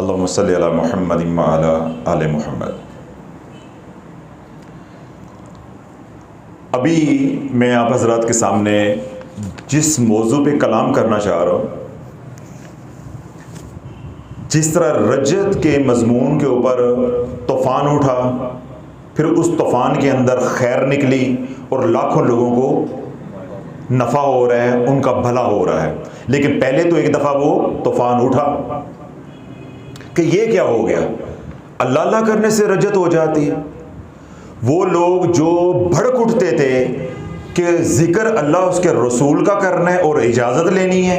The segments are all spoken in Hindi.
अल्लाहुम्मा सल्लि अला मुहम्मद व अला आले मुहम्मद। अभी मैं आप हज़रात के सामने जिस मौजू पे कलाम करना चाह रहा हूँ, जिस तरह रजत के मज़मून के ऊपर तूफ़ान उठा, फिर उस तूफ़ान के अंदर खैर निकली और लाखों लोगों को नफ़ा हो रहा है, उनका भला हो रहा है। लेकिन पहले तो एक दफ़ा वो तूफ़ान उठा कि ये क्या हो गया, अल्लाह अल्लाह करने से रजत हो जाती है। वो लोग जो भड़क उठते थे कि ज़िक्र अल्लाह उसके रसूल का करना है और इजाज़त लेनी है,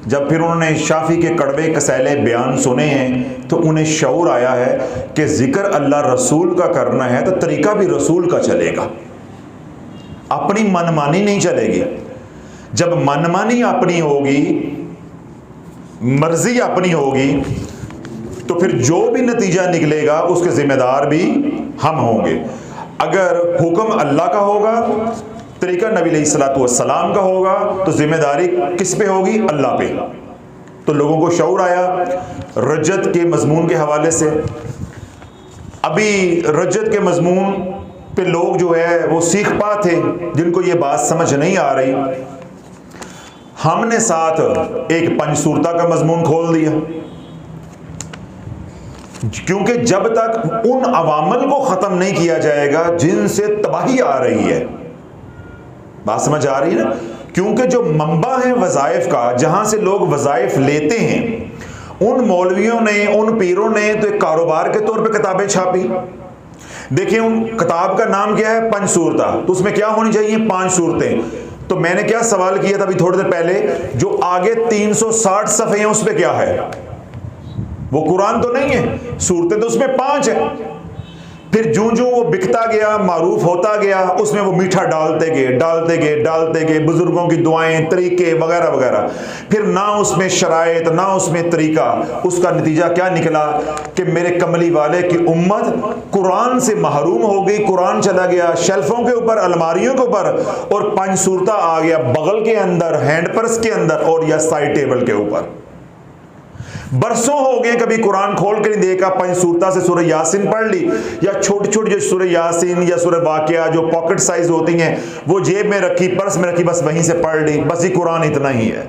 जब फिर उन्होंने शाफी के कड़वे कसैले बयान सुने हैं तो उन्हें शऊर आया है कि ज़िक्र अल्लाह रसूल का करना है तो तरीका भी रसूल का चलेगा, अपनी मनमानी नहीं चलेगी। जब मनमानी अपनी होगी, मर्जी अपनी होगी, तो फिर जो भी नतीजा निकलेगा उसके जिम्मेदार भी हम होंगे। अगर हुक्म अल्लाह का होगा, तरीका नबी अलैहिस्सलातु वस्सलाम का होगा, तो जिम्मेदारी किस पे होगी? अल्लाह पे। तो लोगों को शऊर आया रजत के मजमून के हवाले से। अभी रजत के मजमून पे लोग जो है वो सीख पा थे, जिनको ये बात समझ नहीं आ रही। हमने साथ एक पंचसूरता का मजमून खोल दिया, क्योंकि जब तक उन अवामल को ख़त्म नहीं किया जाएगा जिनसे तबाही आ रही है, बात समझ आ रही है ना? क्योंकि जो मंबा है वज़ाइफ का, जहां से लोग वज़ाइफ लेते हैं, उन मौलवियों ने, उन पीरों ने तो एक कारोबार के तौर पे किताबें छापी। देखिए उन किताब का नाम क्या है? पंचसूरता। तो उसमें क्या होनी चाहिए? 5 सूरतें। तो मैंने क्या सवाल किया था अभी थोड़ी देर पहले, जो आगे 360 सफ़े हैं उस पर क्या है? वो कुरान तो नहीं है, सूरतें तो उसमें 5 है। फिर जूं जूं वो बिकता गया, मारूफ होता गया, उसमें वो मीठा डालते गए, बुजुर्गों की दुआएं, तरीके वगैरह वगैरह। फिर ना उसमें शराइत, ना उसमें तरीका। उसका नतीजा क्या निकला कि मेरे कमली वाले की उम्मत कुरान से महरूम हो गई। कुरान चला गया शेल्फों के ऊपर, अलमारियों के ऊपर, और पंचसूरता आ गया बगल के अंदर, हैंड पर्स के अंदर, और या साइड टेबल के ऊपर। बरसों हो गए कभी कुरान खोल के नहीं देखा। पंचसूरता से सूरह यासीन पढ़ ली, या छोटी छोटी जो सूरह यासीन या सूरह वाक़िया जो पॉकेट साइज होती हैं वो जेब में रखी, पर्स में रखी, बस वहीं से पढ़ ली, बस ये कुरान इतना ही है।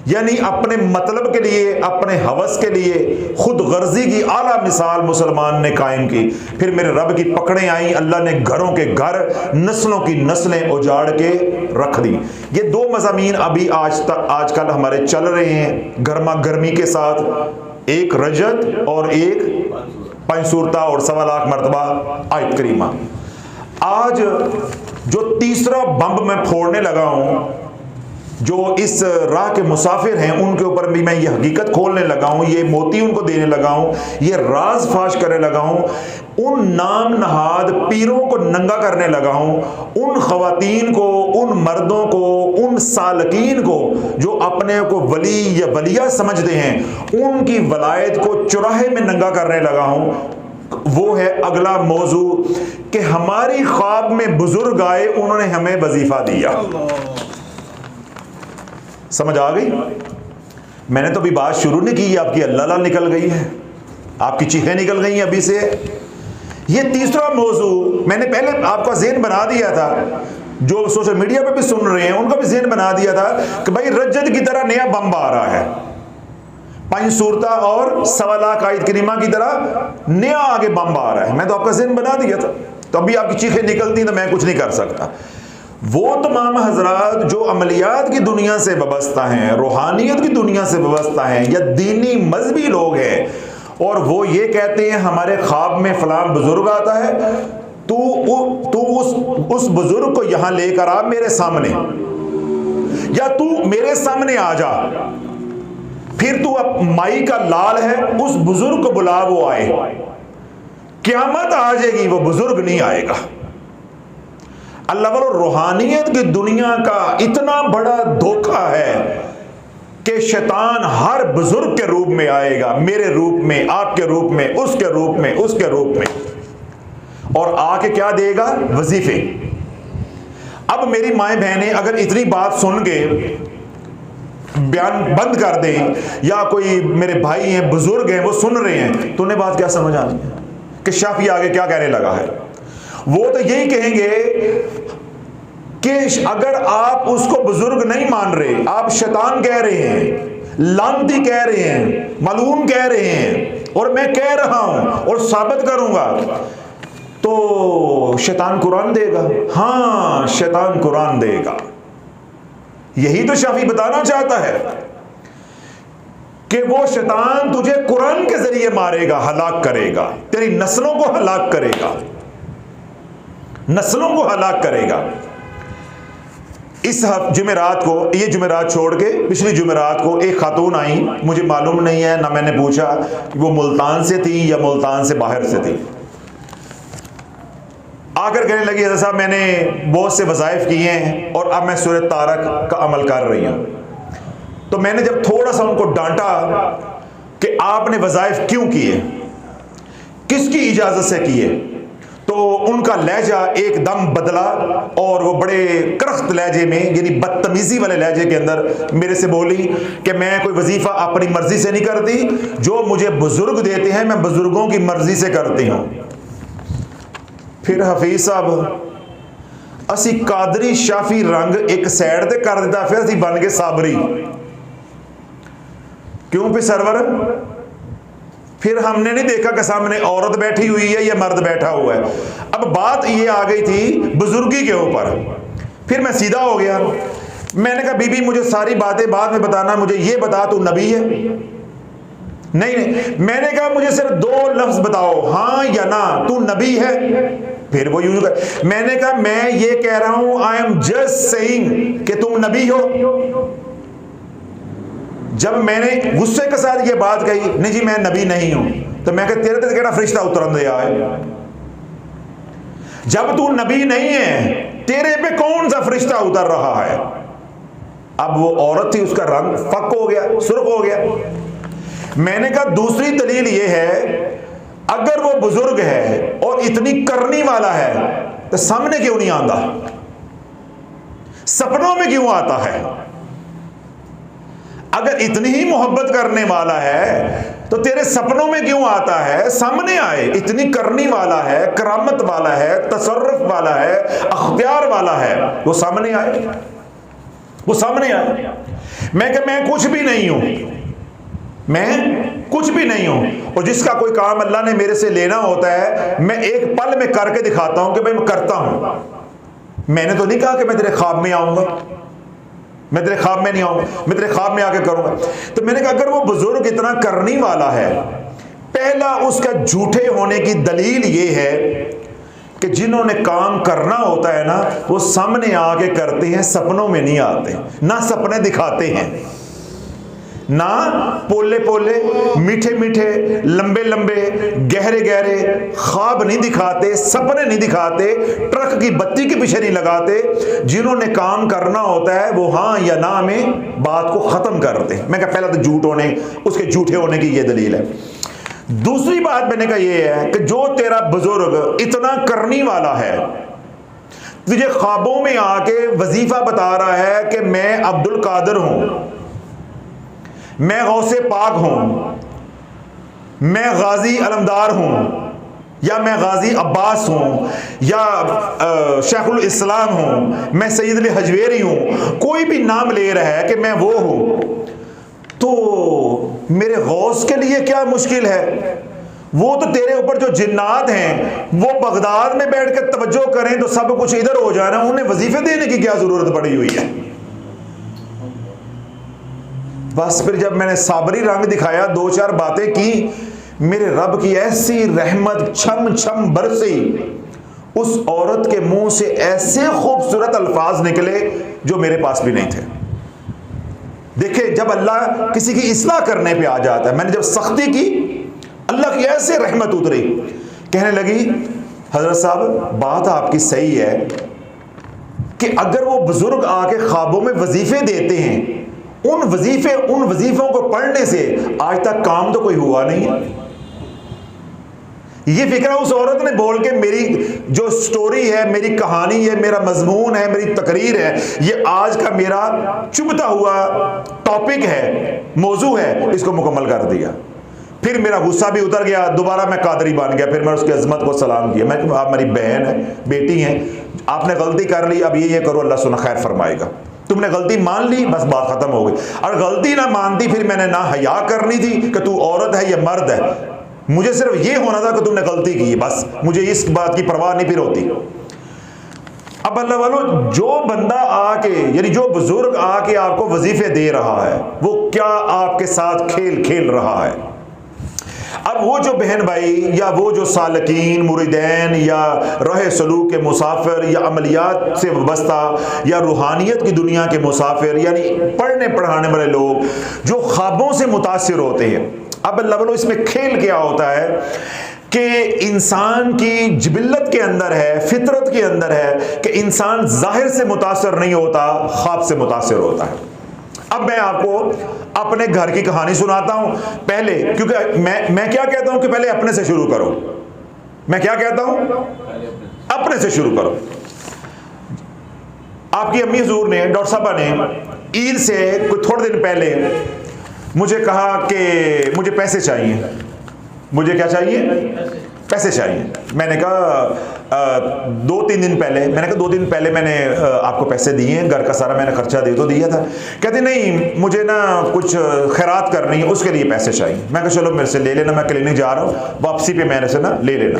यानी अपने मतलब के लिए, अपने हवस के लिए खुद गर्जी की आला मिसाल मुसलमान ने कायम की। फिर मेरे रब की पकड़ें आई, अल्लाह ने घरों के घर, नस्लों की नस्लें उजाड़ के रख दी। ये 2 मज़ामीन अभी आजकल हमारे चल रहे हैं गर्मा गर्मी के साथ, एक रजत और एक पंचसूरता और 1.25 लाख मरतबा आयत करीमा। आज जो तीसरा बम मैं फोड़ने लगा हूं, जो इस राह के मुसाफिर हैं उनके ऊपर भी मैं ये हकीकत खोलने लगा हूँ, ये मोती उनको देने लगा हूँ, ये राज फाश करने लगा हूँ, उन नाम नहाद पीरों को नंगा करने लगा हूँ, उन ख़वातीन को, उन मर्दों को, उन सालकीन को जो अपने को वली या वलिया समझते हैं, उनकी वलायत को चुराहे में नंगा करने लगा हूँ। वो है अगला मौजू कि हमारी ख्वाब में बुजुर्ग आए, उन्होंने हमें वजीफा दिया। समझ आ गई? मैंने तो अभी बात शुरू नहीं की, आपकी अल्लाह निकल गई है, आपकी चीखें निकल गई हैं अभी से। ये तीसरा मौजू मैंने पहले आपका ज़हन बना दिया था, जो सोशल मीडिया पे भी सुन रहे हैं उनका भी ज़हन बना दिया था कि भाई रजत की तरह नया बम आ रहा है, पंचसूरता और 1.25 लाख आयत करीमा की तरह नया आगे बम आ रहा है। मैं तो आपका ज़हन बना दिया था, तो अभी आपकी चीखें निकलती तो मैं कुछ नहीं कर सकता। वो तमाम हजरात जो अमलियात की दुनिया से वाबस्ता हैं, रूहानियत की दुनिया से वाबस्ता हैं, या दीनी मजहबी लोग हैं, और वो ये कहते हैं हमारे ख्वाब में फलां बुजुर्ग आता है, तू उस बुजुर्ग को यहां लेकर आ मेरे सामने, या तू मेरे सामने आ जा, फिर तू अब माई का लाल है, उस बुजुर्ग को बुला, वो आए, क़यामत आ जाएगी, वो बुजुर्ग नहीं आएगा। अल्लाह वालों, रूहानियत की दुनिया का इतना बड़ा धोखा है कि शैतान हर बुजुर्ग के रूप में आएगा, मेरे रूप में, आपके रूप में, उसके रूप में, उसके रूप में, और आके क्या देगा? वजीफे। अब मेरी माएँ बहनें अगर इतनी बात सुन के बयान बंद कर दें, या कोई मेरे भाई हैं, बुजुर्ग हैं, वो सुन रहे हैं, तो उन्हें बात क्या समझ आनी है कि शाफी आगे क्या कहने लगा है। वो तो यही कहेंगे कि अगर आप उसको बुजुर्ग नहीं मान रहे, आप शैतान कह रहे हैं, लानती कह रहे हैं, मलून कह रहे हैं, और मैं कह रहा हूं और साबित करूंगा, तो शैतान कुरान देगा। हां, शैतान कुरान देगा। यही तो शाफी बताना चाहता है कि वो शैतान तुझे कुरान के जरिए मारेगा, हलाक करेगा, तेरी नस्लों को हलाक करेगा, नस्लों को हलाक करेगा। इस जुमेरात को, ये जुमेरात छोड़ के पिछली जुमेरात को एक खातून आई, मुझे मालूम नहीं है, ना मैंने पूछा कि वो मुल्तान से थी या मुल्तान से बाहर से थी। आकर कहने लगी, हज़रत साहब मैंने बहुत से वज़ाइफ किए हैं और अब मैं सूरह तारक का अमल कर रही हूँ। तो मैंने जब थोड़ा सा उनको डांटा कि आपने वज़ाइफ क्यों किए, किसकी इजाज़त से किए, तो उनका लहजा एकदम बदला और वो बड़े करख्त लहजे में, यानी बदतमीजी वाले लहजे के अंदर मेरे से बोली कि मैं कोई वजीफा अपनी मर्जी से नहीं करती, जो मुझे बुजुर्ग देते हैं मैं बुजुर्गों की मर्जी से करती हूँ। फिर हफीज साहब असी कादरी शाफी रंग एक साइड ते कर दिता, फिर असी बन गए साबरी। क्यों पे सरवर? फिर हमने नहीं देखा कि सामने औरत बैठी हुई है या मर्द बैठा हुआ है। अब बात ये आ गई थी बुजुर्गी के ऊपर। फिर मैं सीधा हो गया, मैंने कहा बीबी मुझे सारी बातें बाद में बताना, मुझे ये बता तू नबी है? नहीं, मैंने कहा मुझे सिर्फ 2 लफ्ज बताओ, हाँ या ना, तू नबी है? फिर वो यूं कर, मैंने कहा मैं ये कह रहा हूं, आई एम जस्ट सेइंग कि तुम नबी हो। जब मैंने गुस्से के साथ ये बात कही, नहीं जी मैं नबी नहीं हूं, तो मैं कहा तेरे ते केड़ा फरिश्ता उतरन दिया है? जब तू नबी नहीं है, तेरे पे कौन सा फरिश्ता उतर रहा है? अब वो औरत थी, उसका रंग फक हो गया, सुर्ख हो गया। मैंने कहा दूसरी दलील ये है, अगर वो बुजुर्ग है और इतनी करनी वाला है तो सामने क्यों नहीं आता, सपनों में क्यों आता है? अगर इतनी ही मोहब्बत करने वाला है तो तेरे सपनों में क्यों आता है? सामने आए। इतनी करनी वाला है, करामत वाला है, तसर्रुफ वाला है, अख्तियार वाला है, वो सामने आए, वो सामने आए। मैं कुछ भी नहीं हूं, मैं कुछ भी नहीं हूं, और जिसका कोई काम अल्लाह ने मेरे से लेना होता है मैं एक पल में करके दिखाता हूं कि भाई मैं करता हूं। मैंने तो नहीं कहा कि मैं तेरे ख्वाब में आऊंगा, मैं तेरे ख्वाब में नहीं आऊंगा, मैं तेरे ख्वाब में आके करूंगा। तो मैंने कहा अगर वो बुजुर्ग इतना करनी वाला है, पहला उसका झूठे होने की दलील ये है कि जिन्होंने काम करना होता है ना, वो सामने आके करते हैं, सपनों में नहीं आते, ना सपने दिखाते हैं, ना पोले पोले, मीठे मीठे, लंबे लंबे, गहरे गहरे ख्वाब नहीं दिखाते, सपने नहीं दिखाते, ट्रक की बत्ती के पीछे नहीं लगाते। जिन्होंने काम करना होता है वो हाँ या ना में बात को खत्म करते हैं। मैं कहा पहला तो झूठ होने, उसके झूठे होने की ये दलील है। दूसरी बात मैंने कहा ये है कि जो तेरा बुजुर्ग इतना करनी वाला है, तुझे ख्वाबों में आके वजीफा बता रहा है कि मैं अब्दुल कादिर हूं, मैं गौसे पाक हूं, मैं गाजी अलमदार हूं, या मैं गाजी अब्बास हूं, या शेखुल इस्लाम हूं, मैं सैयद अली हजवेरी हूं, कोई भी नाम ले रहा है कि मैं वो हूं, तो मेरे गौस के लिए क्या मुश्किल है? वो तो तेरे ऊपर जो जिन्नात हैं वो बगदाद में बैठ कर तवज्जो करें तो सब कुछ इधर हो जाना, उन्हें वजीफे देने की क्या जरूरत पड़ी हुई है? बस फिर जब मैंने साबरी रंग दिखाया, 2-4 बातें की, मेरे रब की ऐसी रहमत छम छम बरसी, उस औरत के मुंह से ऐसे खूबसूरत अल्फाज निकले जो मेरे पास भी नहीं थे। देखिए जब अल्लाह किसी की इस्लाह करने पे आ जाता है, मैंने जब सख्ती की, अल्लाह की ऐसे रहमत उतरी, कहने लगी हजरत साहब बात आपकी सही है कि अगर वो बुजुर्ग आके ख्वाबों में वजीफे देते हैं, उन वजीफों को पढ़ने से आज तक काम तो कोई हुआ नहीं है। ये फिक्रा उस औरत ने बोल के मेरी जो स्टोरी है, मेरी कहानी है, मेरा मजमून है, मेरी तकरीर है, ये आज का मेरा चुभता हुआ टॉपिक है, मौजू है, इसको मुकम्मल कर दिया। फिर मेरा गुस्सा भी उतर गया, दोबारा मैं कादरी बन गया। फिर मैं उसकी अजमत को सलाम किया। मैं आप मेरी बहन है, बेटी हैं, आपने गलती कर ली, अब ये करो, अल्लाह सुना खैर फरमाएगा। तुमने गलती मान ली, बस बात खत्म हो गई। और गलती ना मानती, फिर मैंने ना हया करनी थी कि तू औरत है या मर्द है, मुझे सिर्फ ये होना था कि तुमने गलती की, बस मुझे इस बात की परवाह नहीं फिर होती। अब अल्लाह वालों, जो बंदा आके, यानी जो बुजुर्ग आके आपको वजीफे दे रहा है, वो क्या आपके साथ खेल खेल रहा है। अब वो जो बहन भाई या वो जो सालकीन, मुरीदैन या रहे सलूक के मुसाफिर या अमलियात से वाबस्ता या रूहानियत की दुनिया के मुसाफिर, यानी पढ़ने पढ़ाने वाले लोग जो ख्वाबों से मुतासिर होते हैं, अब अल्लाह वालों इसमें खेल क्या होता है कि इंसान की जिबिल्लत के अंदर है, फितरत के अंदर है कि इंसान जाहिर से मुतासिर नहीं होता, ख्वाब से मुतासिर होता है। अब मैं आपको अपने घर की कहानी सुनाता हूं पहले, क्योंकि मैं क्या कहता हूं कि पहले अपने से शुरू करो। मैं क्या कहता हूं? अपने से शुरू करो। आपकी अम्मी हुजूर ने, डॉक्टर साहबा ने ईद से कुछ थोड़े दिन पहले मुझे कहा कि मुझे पैसे चाहिए। मुझे क्या चाहिए? पैसे चाहिए। मैंने कहा 2-3 दिन पहले, मैंने कहा 2 दिन पहले मैंने आपको पैसे दिए हैं, घर का सारा मैंने खर्चा दे तो दिया था। कहते नहीं, मुझे ना कुछ खैरात करनी है, उसके लिए पैसे चाहिए। मैं कहा चलो मेरे से ले लेना, मैं क्लिनिक जा रहा हूँ, वापसी पे मेरे से ना ले लेना।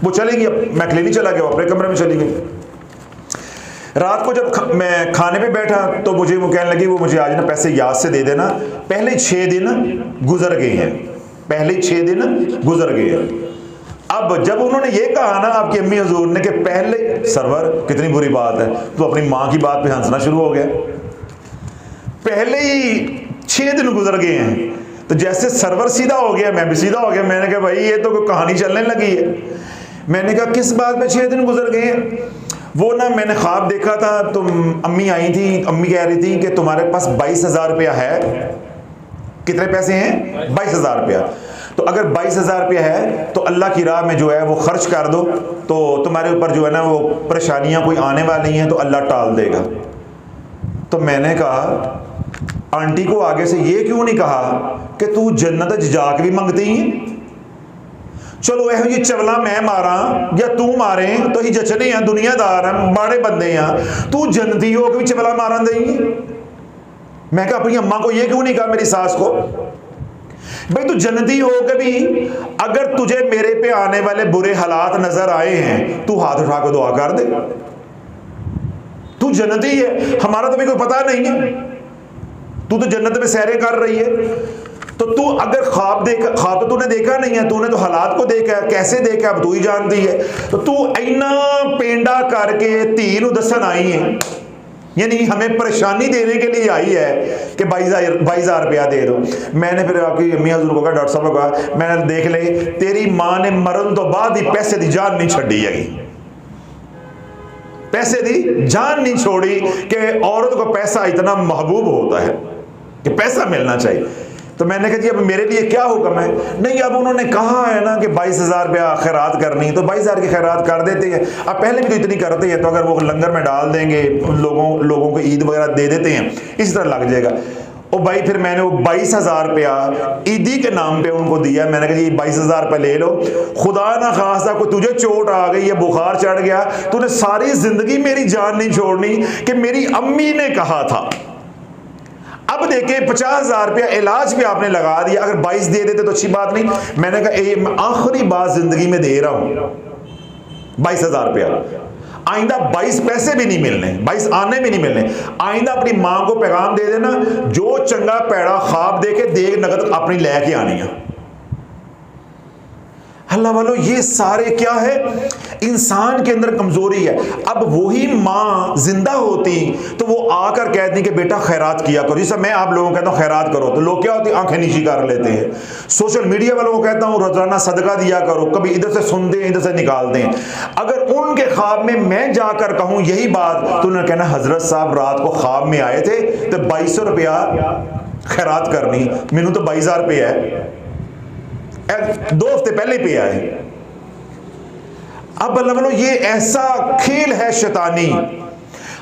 वो चलेगी, मैं क्लिनिक चला गया, अपने कमरे में चली गई। रात को जब मैं खाने पे बैठा तो मुझे वो कहने लगी, वो मुझे आज ना पैसे याद से दे देना, पहले 6 दिन गुजर गए हैं, पहले 6 दिन गुजर गए हैं। अब जब उन्होंने ये कहा ना आपकी अम्मी हुजूर ने कि पहले, सरवर कितनी बुरी बात है, तो अपनी माँ की बात पे हंसना शुरू हो गया। पहले ही 6 दिन गुजर गए हैं, तो जैसे सरवर सीधा हो गया, मैं भी सीधा हो गया। मैंने कहा भाई ये तो कोई कहानी चलने लगी है। मैंने कहा किस बात पे 6 दिन गुजर गए हैं? वो ना मैंने ख्वाब देखा था, तुम अम्मी आई थी, अम्मी कह रही थी कि तुम्हारे पास 22,000 रुपया है। कितने पैसे हैं? 22,000 रुपया। तो अगर 22,000 रुपया है तो अल्लाह की राह में जो है वो खर्च कर दो, तो तुम्हारे ऊपर जो है ना वो परेशानियां कोई आने वाली हैं तो अल्लाह टाल देगा। तो मैंने कहा आंटी को आगे से ये क्यों नहीं कहा कि तू जन्नत जाके भी मंगती है? चलो यह ये चवला मैं मारा या तू मारे तो ही जचने हैं, दुनियादार हैं, बड़े बंदे हैं, तू जन्नती हो के भी चवला मारा देंगी। मैं कहा अपनी अम्मा को ये क्यों नहीं कहा, मेरी सास को, भाई तू जन्नती हो के भी अगर तुझे मेरे पे आने वाले बुरे हालात नजर आए हैं, तू हाथ उठा के दुआ कर दे। तू जन्नती है, हमारा तो भी कोई पता नहीं है, तू तो जन्नत में सैरें कर रही है। तो तू अगर ख्वाब तो तूने देखा नहीं है, तूने तो हालात को देखा है, कैसे देखा अब तू ही जानती है। तो तू इन्ना पेंडा करके तीन दसन आई है, यानी हमें परेशानी देने के लिए आई है कि 22,000 रुपया दे दो। मैंने फिर आपकी अम्मी हजूर को कहा, डॉक्टर साहब को कहा, मैंने देख ले तेरी माँ ने मरण तो बाद ही पैसे दी जान नहीं छड़ी है, पैसे दी जान नहीं छोड़ी कि औरत को पैसा इतना महबूब होता है कि पैसा मिलना चाहिए। तो मैंने कहा जी अब मेरे लिए क्या हुक्म है? नहीं, अब उन्होंने कहा है ना कि 22,000 रुपया खैरात करनी, तो 22,000 की खैरात कर देते हैं। अब पहले भी तो इतनी करते हैं, तो अगर वो लंगर में डाल देंगे, लोगों को ईद वगैरह दे देते हैं, इस तरह लग जाएगा। और भाई फिर मैंने वो 22,000 रुपया ईदी के नाम पे उनको दिया। मैंने कहा जी 22,000 रुपया ले लो, खुदा ना खासा कोई तुझे चोट आ गई है, बुखार चढ़ गया, तूने सारी जिंदगी मेरी जान नहीं छोड़नी कि मेरी अम्मी ने कहा था। अब देखे 50,000 रुपया इलाज पे आपने लगा दिया, अगर 22 दे देते तो अच्छी बात नहीं। मैंने कहा मैं आखिरी बात जिंदगी में दे रहा हूं 22,000 रुपया, आइंदा 22 पैसे भी नहीं मिलने, 22 आने भी नहीं मिलने। आइंदा अपनी मां को पैगाम दे देना, जो चंगा पैड़ा ख्वाब देखे देख नकद अपनी लेके आनी है। अल्लाह वालों, ये सारे क्या है? इंसान के अंदर कमजोरी है। अब वही माँ जिंदा होती तो वो आकर कहती कि बेटा खैरात किया करो। जैसे मैं आप लोगों को कहता हूँ खैरात करो, तो लोग क्या होती आंखें नीची कर लेते हैं। सोशल मीडिया वालों को कहता हूँ रोजाना सदका दिया करो, कभी इधर से सुनते हैं इधर से निकालते हैं। अगर उनके ख्वाब में मैं जाकर कहूँ यही बात, तो उन्होंने कहना हजरत साहब रात को ख्वाब में आए थे तो 2200 रुपया खैरात करनी, मैनू तो 22,000 रुपया है, 2 हफ्ते पहले पे आए। अब अल्लाह वालों, ये ऐसा खेल है शैतानी,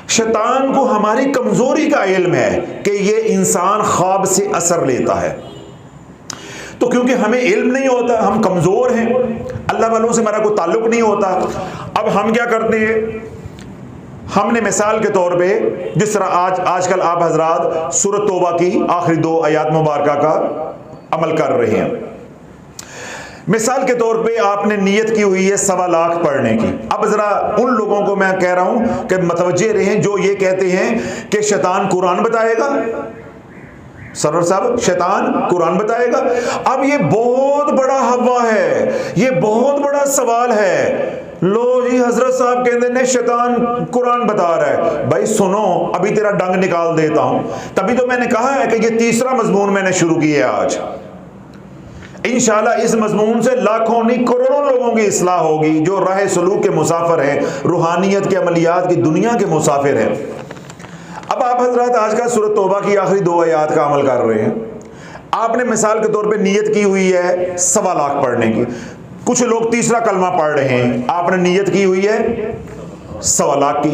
शैतान को हमारी कमजोरी का इल्म है कि ये इंसान ख्वाब से असर लेता है। तो क्योंकि हमें इल्म नहीं होता, हम कमजोर हैं, अल्लाह वालों से हमारा कोई ताल्लुक नहीं होता, अब हम क्या करते हैं, हमने मिसाल के तौर पे जिस तरह आजकल आप हजरात सूरत तौबा की आखिरी 2 आयात मुबारका का अमल कर रहे हैं। मिसाल के तौर पे आपने नियत की हुई है 1.25 लाख पढ़ने की। अब जरा उन लोगों को मैं कह रहा हूं कि मतवज्जे रहें जो ये कहते हैं कि शैतान कुरान बताएगा। सरवर साहब, शैतान कुरान बताएगा। अब ये बहुत बड़ा हवा है, ये बहुत बड़ा सवाल है। लो जी, हजरत साहब कहते हैं शैतान कुरान बता रहा है। भाई सुनो, अभी तेरा डंग निकाल देता हूं। तभी तो मैंने कहा है कि ये तीसरा मजमून मैंने शुरू किया है आज। इंशाल्लाह इस मजमून से लाखों नहीं करोड़ों लोगों की इस्लाह होगी जो राह सलूक के मुसाफिर हैं, रूहानियत के अमलियात की दुनिया के मुसाफिर हैं। अब आप हजरात आज का सूरत तौबा की आखिरी 2 आयात का अमल कर रहे हैं। आपने मिसाल के तौर पे नियत की हुई है 1.25 लाख पढ़ने की। कुछ लोग तीसरा कलमा पढ़ रहे हैं, आपने नियत की हुई है 1.25 लाख की।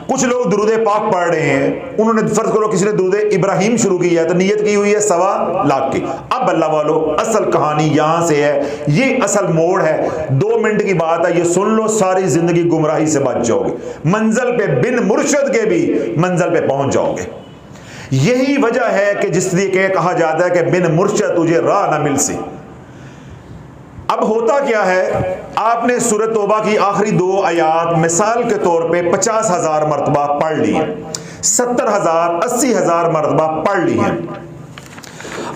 कुछ लोग दुरूद पाक पढ़ रहे हैं, उन्होंने फर्ज करो किसी ने दुरूद इब्राहिम शुरू किया है तो नियत की हुई है 1.25 लाख की। अब अल्लाह वालों, असल कहानी यहां से है, ये असल मोड़ है। 2 मिनट की बात है, ये सुन लो, सारी जिंदगी गुमराही से बच जाओगे, मंजिल पे बिन मुर्शिद के भी मंजिल पे पहुंच जाओगे। यही वजह है कि जिस लिए कहा जाता है कि बिन मुर्शिद तुझे राह ना मिल सी। अब होता क्या है, आपने सूरत तौबा की आखिरी 2 आयात मिसाल के तौर पे 50,000 मरतबा पढ़ ली है, 70,000 80,000 मरतबा पढ़ ली है।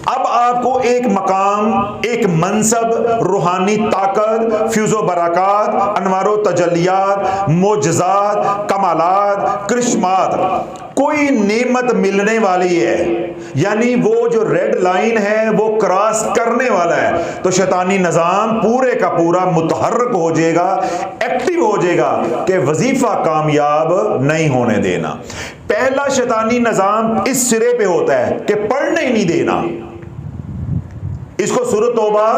अब आपको एक मकाम, एक मनसब, रूहानी ताकत, फ्यूज़ो बरक़ात, अनवारो तजल्लियात, मोजज़ात, कमालात, करिश्मात, कोई नेमत मिलने वाली है, यानी वो जो रेड लाइन है वो क्रॉस करने वाला है। तो शैतानी निज़ाम पूरे का पूरा मुतहर्रक हो जाएगा, एक्टिव हो जाएगा कि वजीफा कामयाब नहीं होने देना। पहला शैतानी निज़ाम इस सिरे पे होता है कि पढ़ने ही नहीं देना, इसको सूरत तौबा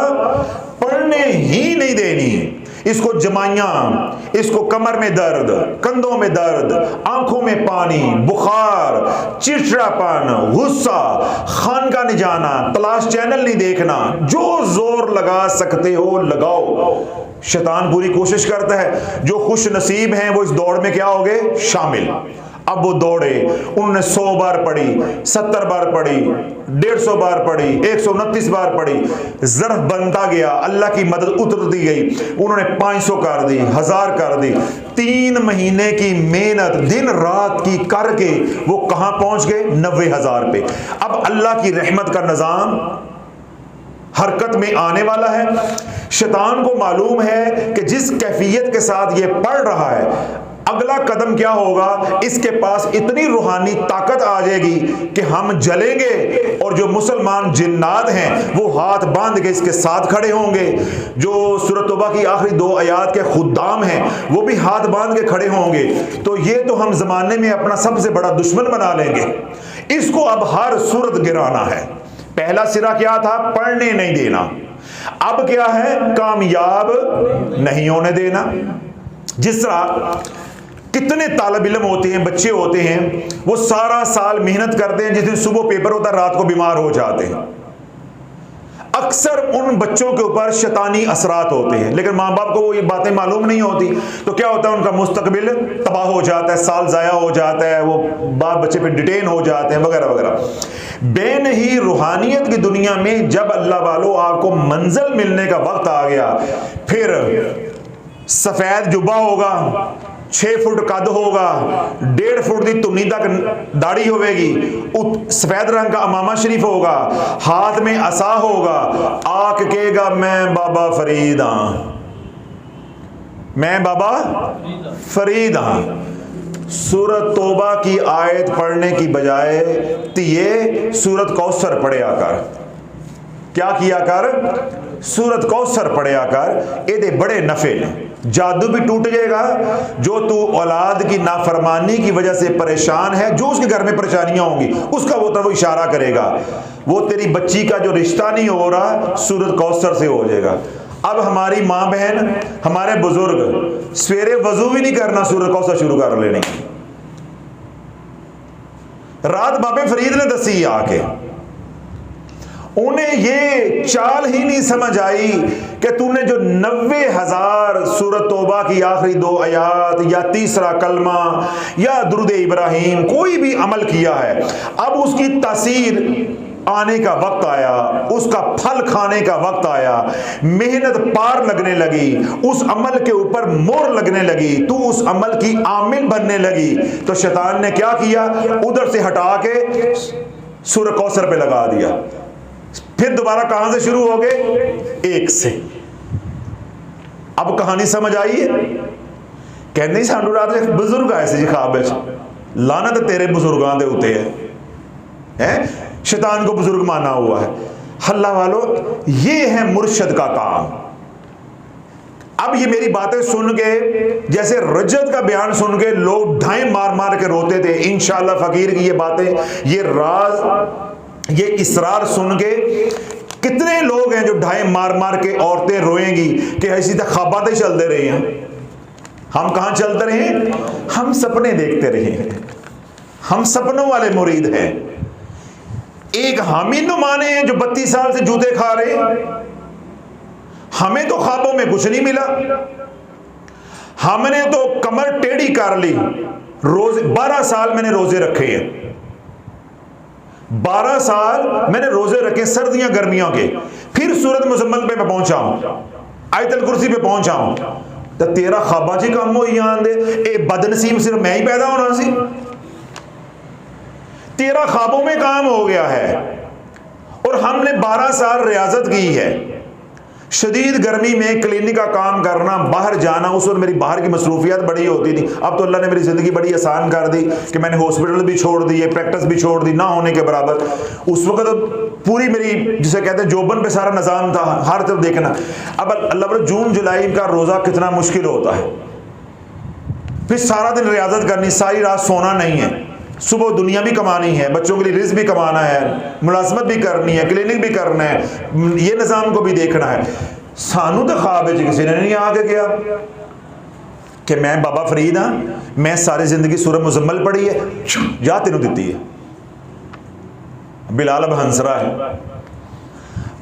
पढ़ने ही नहीं देनी। इसको जमाइयां, इसको कमर में दर्द, कंधों में दर्द, आंखों में पानी, बुखार, चिड़चिड़ापन, गुस्सा, खानका नहीं जाना, तलाश चैनल नहीं देखना, जो जोर लगा सकते हो लगाओ। शैतान पूरी कोशिश करता है, जो खुश नसीब हैं वो इस दौड़ में क्या हो गए, शामिल। अब वो दौड़े, उन्होंने 100 बार पढ़ी, 70 बार पढ़ी, 150 बार पढ़ी, 129 बार पढ़ी, ज़र्फ बनता गया, अल्लाह की मदद उतरती गई, उन्होंने 500 कर दी, 1000 कर दी। 3 महीने की मेहनत दिन रात की करके वो कहां पहुंच गए, 90,000 पे। अब अल्लाह की रहमत का निज़ाम हरकत में आने वाला है। शैतान को मालूम है कि जिस कैफियत के साथ ये पढ़ रहा है, अगला कदम क्या होगा, इसके पास इतनी रूहानी ताकत आ जाएगी कि हम जलेंगे और जो मुसलमान जिन्नात हैं वो हाथ बांध के इसके साथ खड़े होंगे। जो सूरत तौबा की आखिरी 2 आयात के खुद्दाम हैं वो भी हाथ बांध के खड़े होंगे। तो ये तो हम जमाने में अपना सबसे बड़ा दुश्मन बना लेंगे। इसको अब हर सूरत गिराना है। पहला सिरा क्या था, पढ़ने नहीं देना। अब क्या है, कामयाब नहीं होने देना। जिस तरह कितने तालिब इल्म होते हैं, बच्चे होते हैं, वो सारा साल मेहनत करते हैं, जिस दिन सुबह पेपर होता है रात को बीमार हो जाते हैं। अक्सर उन बच्चों के ऊपर शैतानी असरात होते हैं, लेकिन माँ बाप को वो ये बातें मालूम नहीं होती। तो क्या होता है, उनका मुस्तकबिल तबाह हो जाता है, साल ज़ाया हो जाता है, वो बाप बच्चे पे डिटेन हो जाते हैं वगैरह वगैरह। बेन ही रूहानियत की दुनिया में जब अल्लाह वालों आपको मंजिल मिलने का वक्त आ गया, फिर सफ़ेद जुब्बा होगा, 6 फुट कद होगा, 1.5 फुट की तुन्नी तक दाढ़ी होगी, सफेद रंग का अमामा शरीफ होगा, हाथ में असा होगा, आक कहेगा मैं बाबा फरीद हाँ, मैं बाबा फरीद हाँ। सूरत तौबा की आयत पढ़ने की बजाय ये सूरत कौसर पढ़िया कर। क्या किया कर, सूरत कौसर पढ़िया कर, ये बड़े नफे ने। जादू भी टूट जाएगा। जो तू औलाद की नाफरमानी की वजह से परेशान है, जो उसके घर में परेशानियां होंगी उसका वो तरफ इशारा करेगा। वो तेरी बच्ची का जो रिश्ता नहीं हो रहा, सूरत कौसर से हो जाएगा। अब हमारी माँ बहन, हमारे बुजुर्ग सवेरे वजू भी नहीं करना, सूरत कौसर शुरू कर लेने। रात बाबे फरीद ने दसी आके, उन्हें ये चाल ही नहीं समझ आई कि तूने जो 90,000 सूरत तौबा की आखिरी 2 आयात या तीसरा कलमा या दुरूद इब्राहिम कोई भी अमल किया है, अब उसकी तासीर आने का वक्त आया, उसका फल खाने का वक्त आया, मेहनत पार लगने लगी, उस अमल के ऊपर मोहर लगने लगी, तू उस अमल की आमिल बनने लगी, तो शैतान ने क्या किया, उधर से हटा के सूरह कौसर पे लगा दिया। फिर दोबारा कहां से शुरू हो गए, 1 से। अब कहानी समझ आई है? कहने सानू रात एक बुजुर्ग आए सी ख्वाब में, लानत तेरे बुजुर्गां दे उत्ते है, शैतान को बुजुर्ग माना हुआ है। हल्ला वालों, ये है मुर्शद का काम। अब ये मेरी बातें सुन के, जैसे रजत का बयान सुन के लोग ढाई मार मार के रोते थे, इंशाअल्लाह फकीर की ये बातें, ये राज, ये इसरार सुन के कितने लोग हैं जो ढाई मार मार के औरतें रोएंगी कि ऐसी तक ख्वाबातें चलते रहे हैं। हम कहां चलते रहे? हम सपने देखते रहे हैं, हम सपनों वाले मुरीद हैं। एक हामी नुमाने हैं जो 32 साल से जूते खा रहे हैं, हमें तो ख्वाबों में कुछ नहीं मिला, हमने तो कमर टेढ़ी कर ली। रोज 12 साल मैंने रोजे रखे हैं, 12 साल मैंने रोजे रखे, सर्दियां गर्मियों के। फिर सूरत मुजम्मल पे मैं पहुंचा हूं, आयतल कुर्सी पे पहुंचा हूं, तो तेरा ख्वाबा च काम हो दे, ए बदनसीब सिर्फ मैं ही पैदा होना सी, तेरा ख्वाबों में काम हो गया है। और हमने 12 साल रियाजत की है, शदीद गर्मी में क्लिनिक का काम करना, बाहर जाना। उस वक्त मेरी बाहर की मसरूफियात बड़ी होती थी, अब तो अल्लाह ने मेरी ज़िंदगी बड़ी आसान कर दी कि मैंने हॉस्पिटल भी छोड़ दिए, प्रैक्टिस भी छोड़ दी, ना होने के बराबर। उस वक्त तो पूरी मेरी, जिसे कहते हैं जोबन पे सारा निज़ाम था, हर तरफ देखना। अब अल्लाह, जून जुलाई का रोज़ा कितना मुश्किल होता है, फिर सारा दिन रियाजत करनी, सारी रात सोना नहीं है, सुबह दुनिया भी कमानी है, बच्चों के लिए रिज़्क भी कमाना है, मुलाजमत भी करनी है, क्लिनिक भी करना है, ये निज़ाम को भी देखना है। सानू तो ख्वाब किसी ने नहीं आके किया कि मैं बाबा फरीद हाँ, मैं सारी जिंदगी सूरह मुजम्मल पढ़ी है, जा तेनों दी है। बिलाल अब हंस रहा है,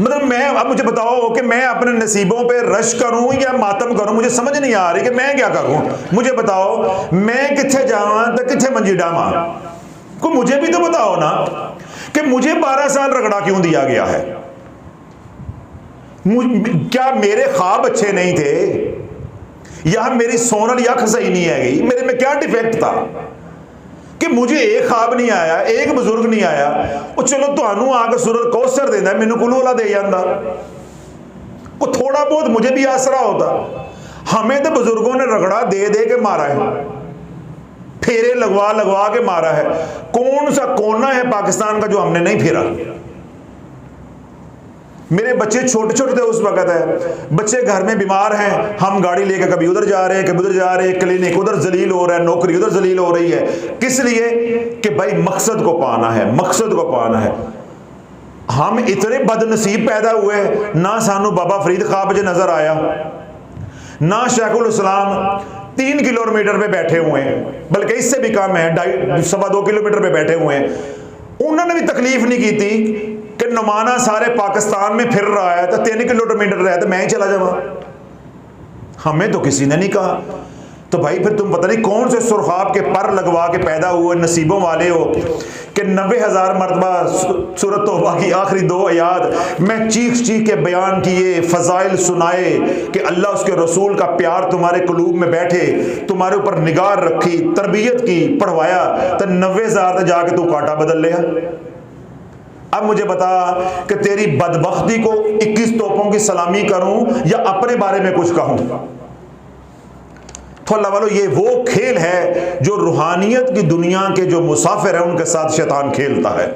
मतलब मैं, अब मुझे बताओ कि मैं अपने नसीबों पे रश करूं या मातम करूं, मुझे समझ नहीं आ रही कि मैं क्या करूं। मुझे बताओ मैं किथे जावा तो किथे मंजी डावा, को मुझे भी तो बताओ ना कि मुझे 12 साल रगड़ा क्यों दिया गया है। क्या मेरे ख्वाब अच्छे नहीं थे, या मेरी सोनल या सही नहीं है गई, मेरे में क्या डिफेक्ट था कि मुझे एक ख्वाब नहीं आया, एक बुजुर्ग नहीं आया। और चलो तुहानू आके सूरत कौसर देना, मैनू कुल वाला दे जाता, वो थोड़ा बहुत मुझे भी आसरा होता। हमें तो बुजुर्गों ने रगड़ा दे दे के मारा है, फेरे लगवा लगवा के मारा है। कौन सा कोना है पाकिस्तान का जो हमने नहीं फेरा। मेरे बच्चे छोटे छोटे थे उस वक्त है, बच्चे घर में बीमार हैं, हम गाड़ी लेकर कभी उधर जा रहे हैं, कभी उधर जा रहे हैं, क्लिनिक उधर जलील हो रहा है, नौकरी उधर जलील हो रही है। किस लिए? कि भाई मकसद को पाना है, मकसद को पाना है। हम इतने बदनसीब पैदा हुए, ना सानू बाबा फरीद ख्वाब च नजर आया, ना शेखुल इस्लाम 3 किलोमीटर पे बैठे हुए हैं, बल्कि इससे भी कम है, 2.5 किलोमीटर पे बैठे हुए हैं। उन्होंने भी तकलीफ नहीं की थी कि नुमाना सारे पाकिस्तान में फिर रहा है तो 3 किलोमीटर रहा है तो मैं ही चला जाऊँ। हमें तो किसी ने नहीं कहा। तो भाई फिर तुम पता नहीं कौन से सुरखाब के पर लगवा के पैदा हुए नसीबों वाले हो कि 90,000 मरतबा सूरत तौबा की आखिरी 2 आयात मैं चीख चीख के बयान किए, फजाइल सुनाए कि अल्लाह उसके रसूल का प्यार तुम्हारे कुलूब में बैठे, तुम्हारे ऊपर निगार रखी, तरबियत की, पढ़वाया, तो 90,000 जाके तू कांटा बदल लिया। अब मुझे बता कि तेरी बदबख्ती को 21 तोपों की सलामी करूं या अपने बारे में कुछ कहूं। तो अल्लाह वालों, ये वो खेल है जो रूहानियत की दुनिया के जो मुसाफिर हैं उनके साथ शैतान खेलता है।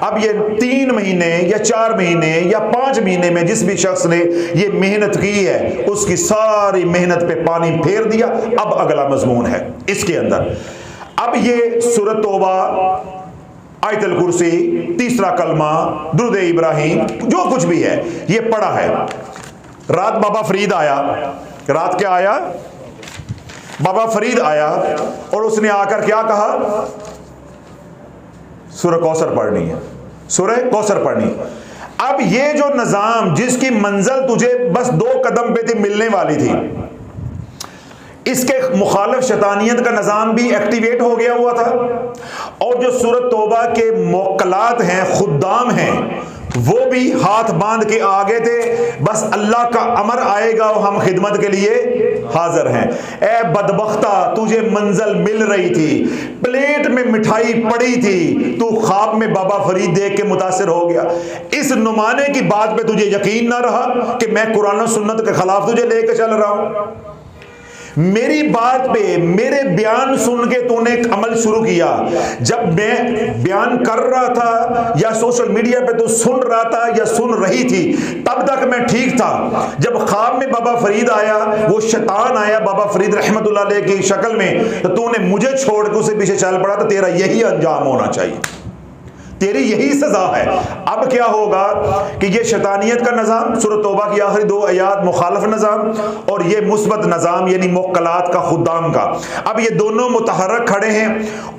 अब ये 3 महीने या 4 महीने या 5 महीने में जिस भी शख्स ने ये मेहनत की है, उसकी सारी मेहनत पे पानी फेर दिया। अब अगला मजमून है इसके अंदर। अब ये सूरत तौबा, आयतल कुर्सी, तीसरा कलमा, दुरूद इब्राहिम, जो कुछ भी है ये पढ़ा है। रात बाबा फरीद आया, रात क्या आया, बाबा फरीद आया और उसने आकर क्या कहा, सूरह कौसर पढ़नी है, सूरह कौसर पढ़नी। अब ये जो निजाम जिसकी मंजिल तुझे बस 2 कदम पे थी मिलने वाली थी, इसके मुखालिफ शैतानियत का निजाम भी एक्टिवेट हो गया हुआ था, और जो सूरत तौबा के मोक्कलात हैं, खुद्दाम हैं, वो भी हाथ बांध के आगे थे, बस अल्लाह का अमर आएगा और हम खिदमत के लिए हाजिर हैं। ए बदबख्ता, तुझे मंजिल मिल रही थी, प्लेट में मिठाई पड़ी थी, तू ख्वाब में बाबा फरीद देख के मुतासिर हो गया। इस नुमाने की बात पे तुझे यकीन ना रहा कि मैं कुरान और सुन्नत के खिलाफ तुझे लेके चल रहा हूं। मेरी बात पे, मेरे बयान सुन के तूने अमल शुरू किया। जब मैं बयान कर रहा था या सोशल मीडिया पे तू सुन रहा था या सुन रही थी, तब तक मैं ठीक था। जब ख्वाब में बाबा फरीद आया, वो शैतान आया बाबा फरीद रहमतुल्लाह अलैह की शक्ल में, तो तूने मुझे छोड़ के उसे पीछे चल पड़ा, तो तेरा यही अंजाम होना चाहिए, तेरी यही सजा है। अब क्या होगा कि ये शैतानियत का निज़ाम, सूरह तौबा की आखिरी 2 आयात मुखालिफ निज़ाम, और ये मुस्बत निज़ाम यानी मोक्कलात का, खुद्दाम का, अब ये दोनों मुतहर्रिक खड़े हैं।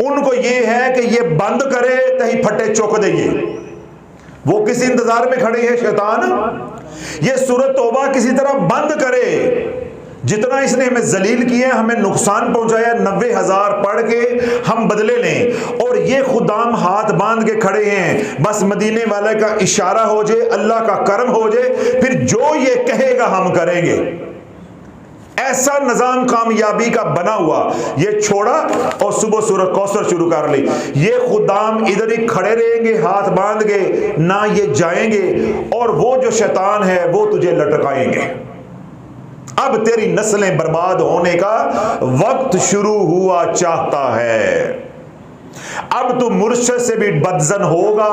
उनको ये है कि ये बंद करे तही फटे चौक देंगे, वो किसी इंतजार में खड़े हैं शैतान। ये सूरह तौबा किसी तरह बंद करे। जितना इसने हमें जलील किया, हमें नुकसान पहुंचाया, 90,000 पढ़ के हम बदले लें, और ये खुदाम हाथ बांध के खड़े हैं, बस मदीने वाले का इशारा हो जाए, अल्लाह का करम हो जाए, फिर जो ये कहेगा हम करेंगे। ऐसा निजाम कामयाबी का बना हुआ, ये छोड़ा और सुबह सूरह कौसर शुरू कर ली। ये खुदाम इधर ही खड़े रहेंगे हाथ बांध के, ना ये जाएंगे, और वो जो शैतान है वो तुझे लटकाएंगे। अब तेरी नस्लें बर्बाद होने का वक्त शुरू हुआ चाहता है। अब तू मुर्शिद से भी बदजन होगा,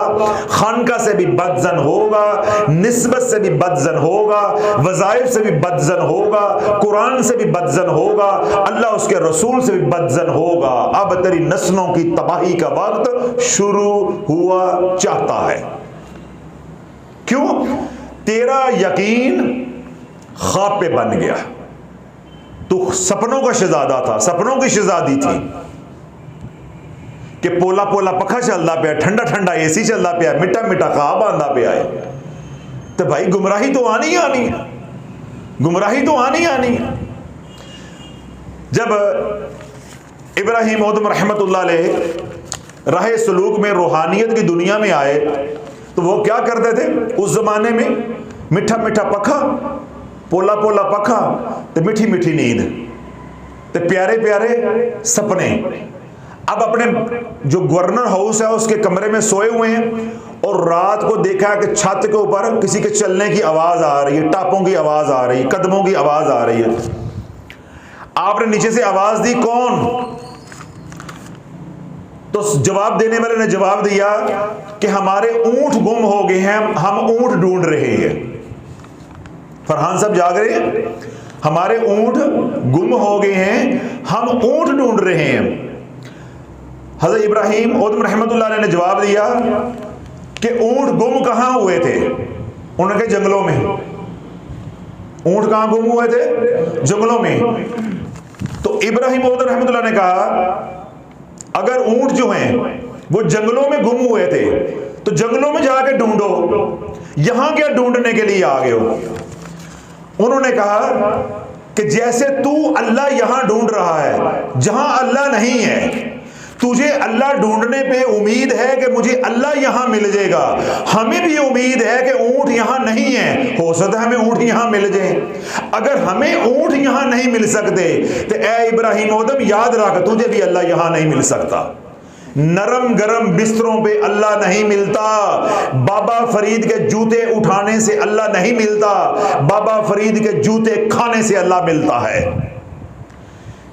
खानका से भी बदजन होगा, निस्बत से भी बदजन होगा, वज़ाइफ से भी बदजन होगा, कुरान से भी बदजन होगा, अल्लाह उसके रसूल से भी बदजन होगा। अब तेरी नस्लों की तबाही का वक्त शुरू हुआ चाहता है। क्यों? तेरा यकीन ख्वाब पे बन गया। तू सपनों का शहजादा था, सपनों की शहजादी थी कि पोला पोला पखा चलता पे, ठंडा ठंडा एसी चलता पे, मिठा मिठा ख्वाब आंदा पे आए। तो भाई गुमराही तो आनी ही आनी है, गुमराही तो आनी ही आनी है। जब इब्राहिम ओदम रहमतुल्लाह अलैह राह सलूक में रूहानियत की दुनिया में आए, तो वो क्या करते थे उस जमाने में? मिठा मिठा पखा, पोला पोला पखा, तो मीठी मीठी नींद, तो प्यारे प्यारे सपने। अब अपने जो गवर्नर हाउस है उसके कमरे में सोए हुए हैं, और रात को देखा कि छत के ऊपर किसी के चलने की आवाज आ रही है, टापों की आवाज आ रही है, कदमों की आवाज आ रही है। आपने नीचे से आवाज दी, कौन? तो जवाब देने वाले ने जवाब दिया कि हमारे ऊंट गुम हो गए हैं, हम ऊंट ढूंढ रहे हैं। फरहान साहब जाग रहे हैं, हमारे ऊंट गुम हो गए हैं, हम ऊंट ढूंढ रहे हैं। हज़रत इब्राहिम ओदम रहमतुल्लाह अलैह ने जवाब दिया कि ऊंट गुम कहां हुए थे? उनके जंगलों में। ऊंट कहां गुम हुए थे? जंगलों में। तो इब्राहिम ओदम रहमतुल्लाह ने कहा अगर ऊंट जो हैं वो जंगलों में गुम हुए थे तो जंगलों में जाके ढूंढो, यहां क्या ढूंढने के लिए आ गए हो? उन्होंने कहा कि जैसे तू अल्लाह यहां ढूंढ रहा है जहां अल्लाह नहीं है, तुझे अल्लाह ढूंढने पे उम्मीद है कि मुझे अल्लाह यहां मिल जाएगा, हमें भी उम्मीद है कि ऊंट यहां नहीं है, हो सकता है हमें ऊंट यहां मिल जाए। अगर हमें ऊंट यहां नहीं मिल सकते तो ए इब्राहिम ओदम याद रख, तुझे भी अल्लाह यहां नहीं मिल सकता। नरम गरम बिस्तरों पे अल्लाह नहीं मिलता, बाबा फरीद के जूते उठाने से अल्लाह नहीं मिलता, बाबा फरीद के जूते खाने से अल्लाह मिलता है।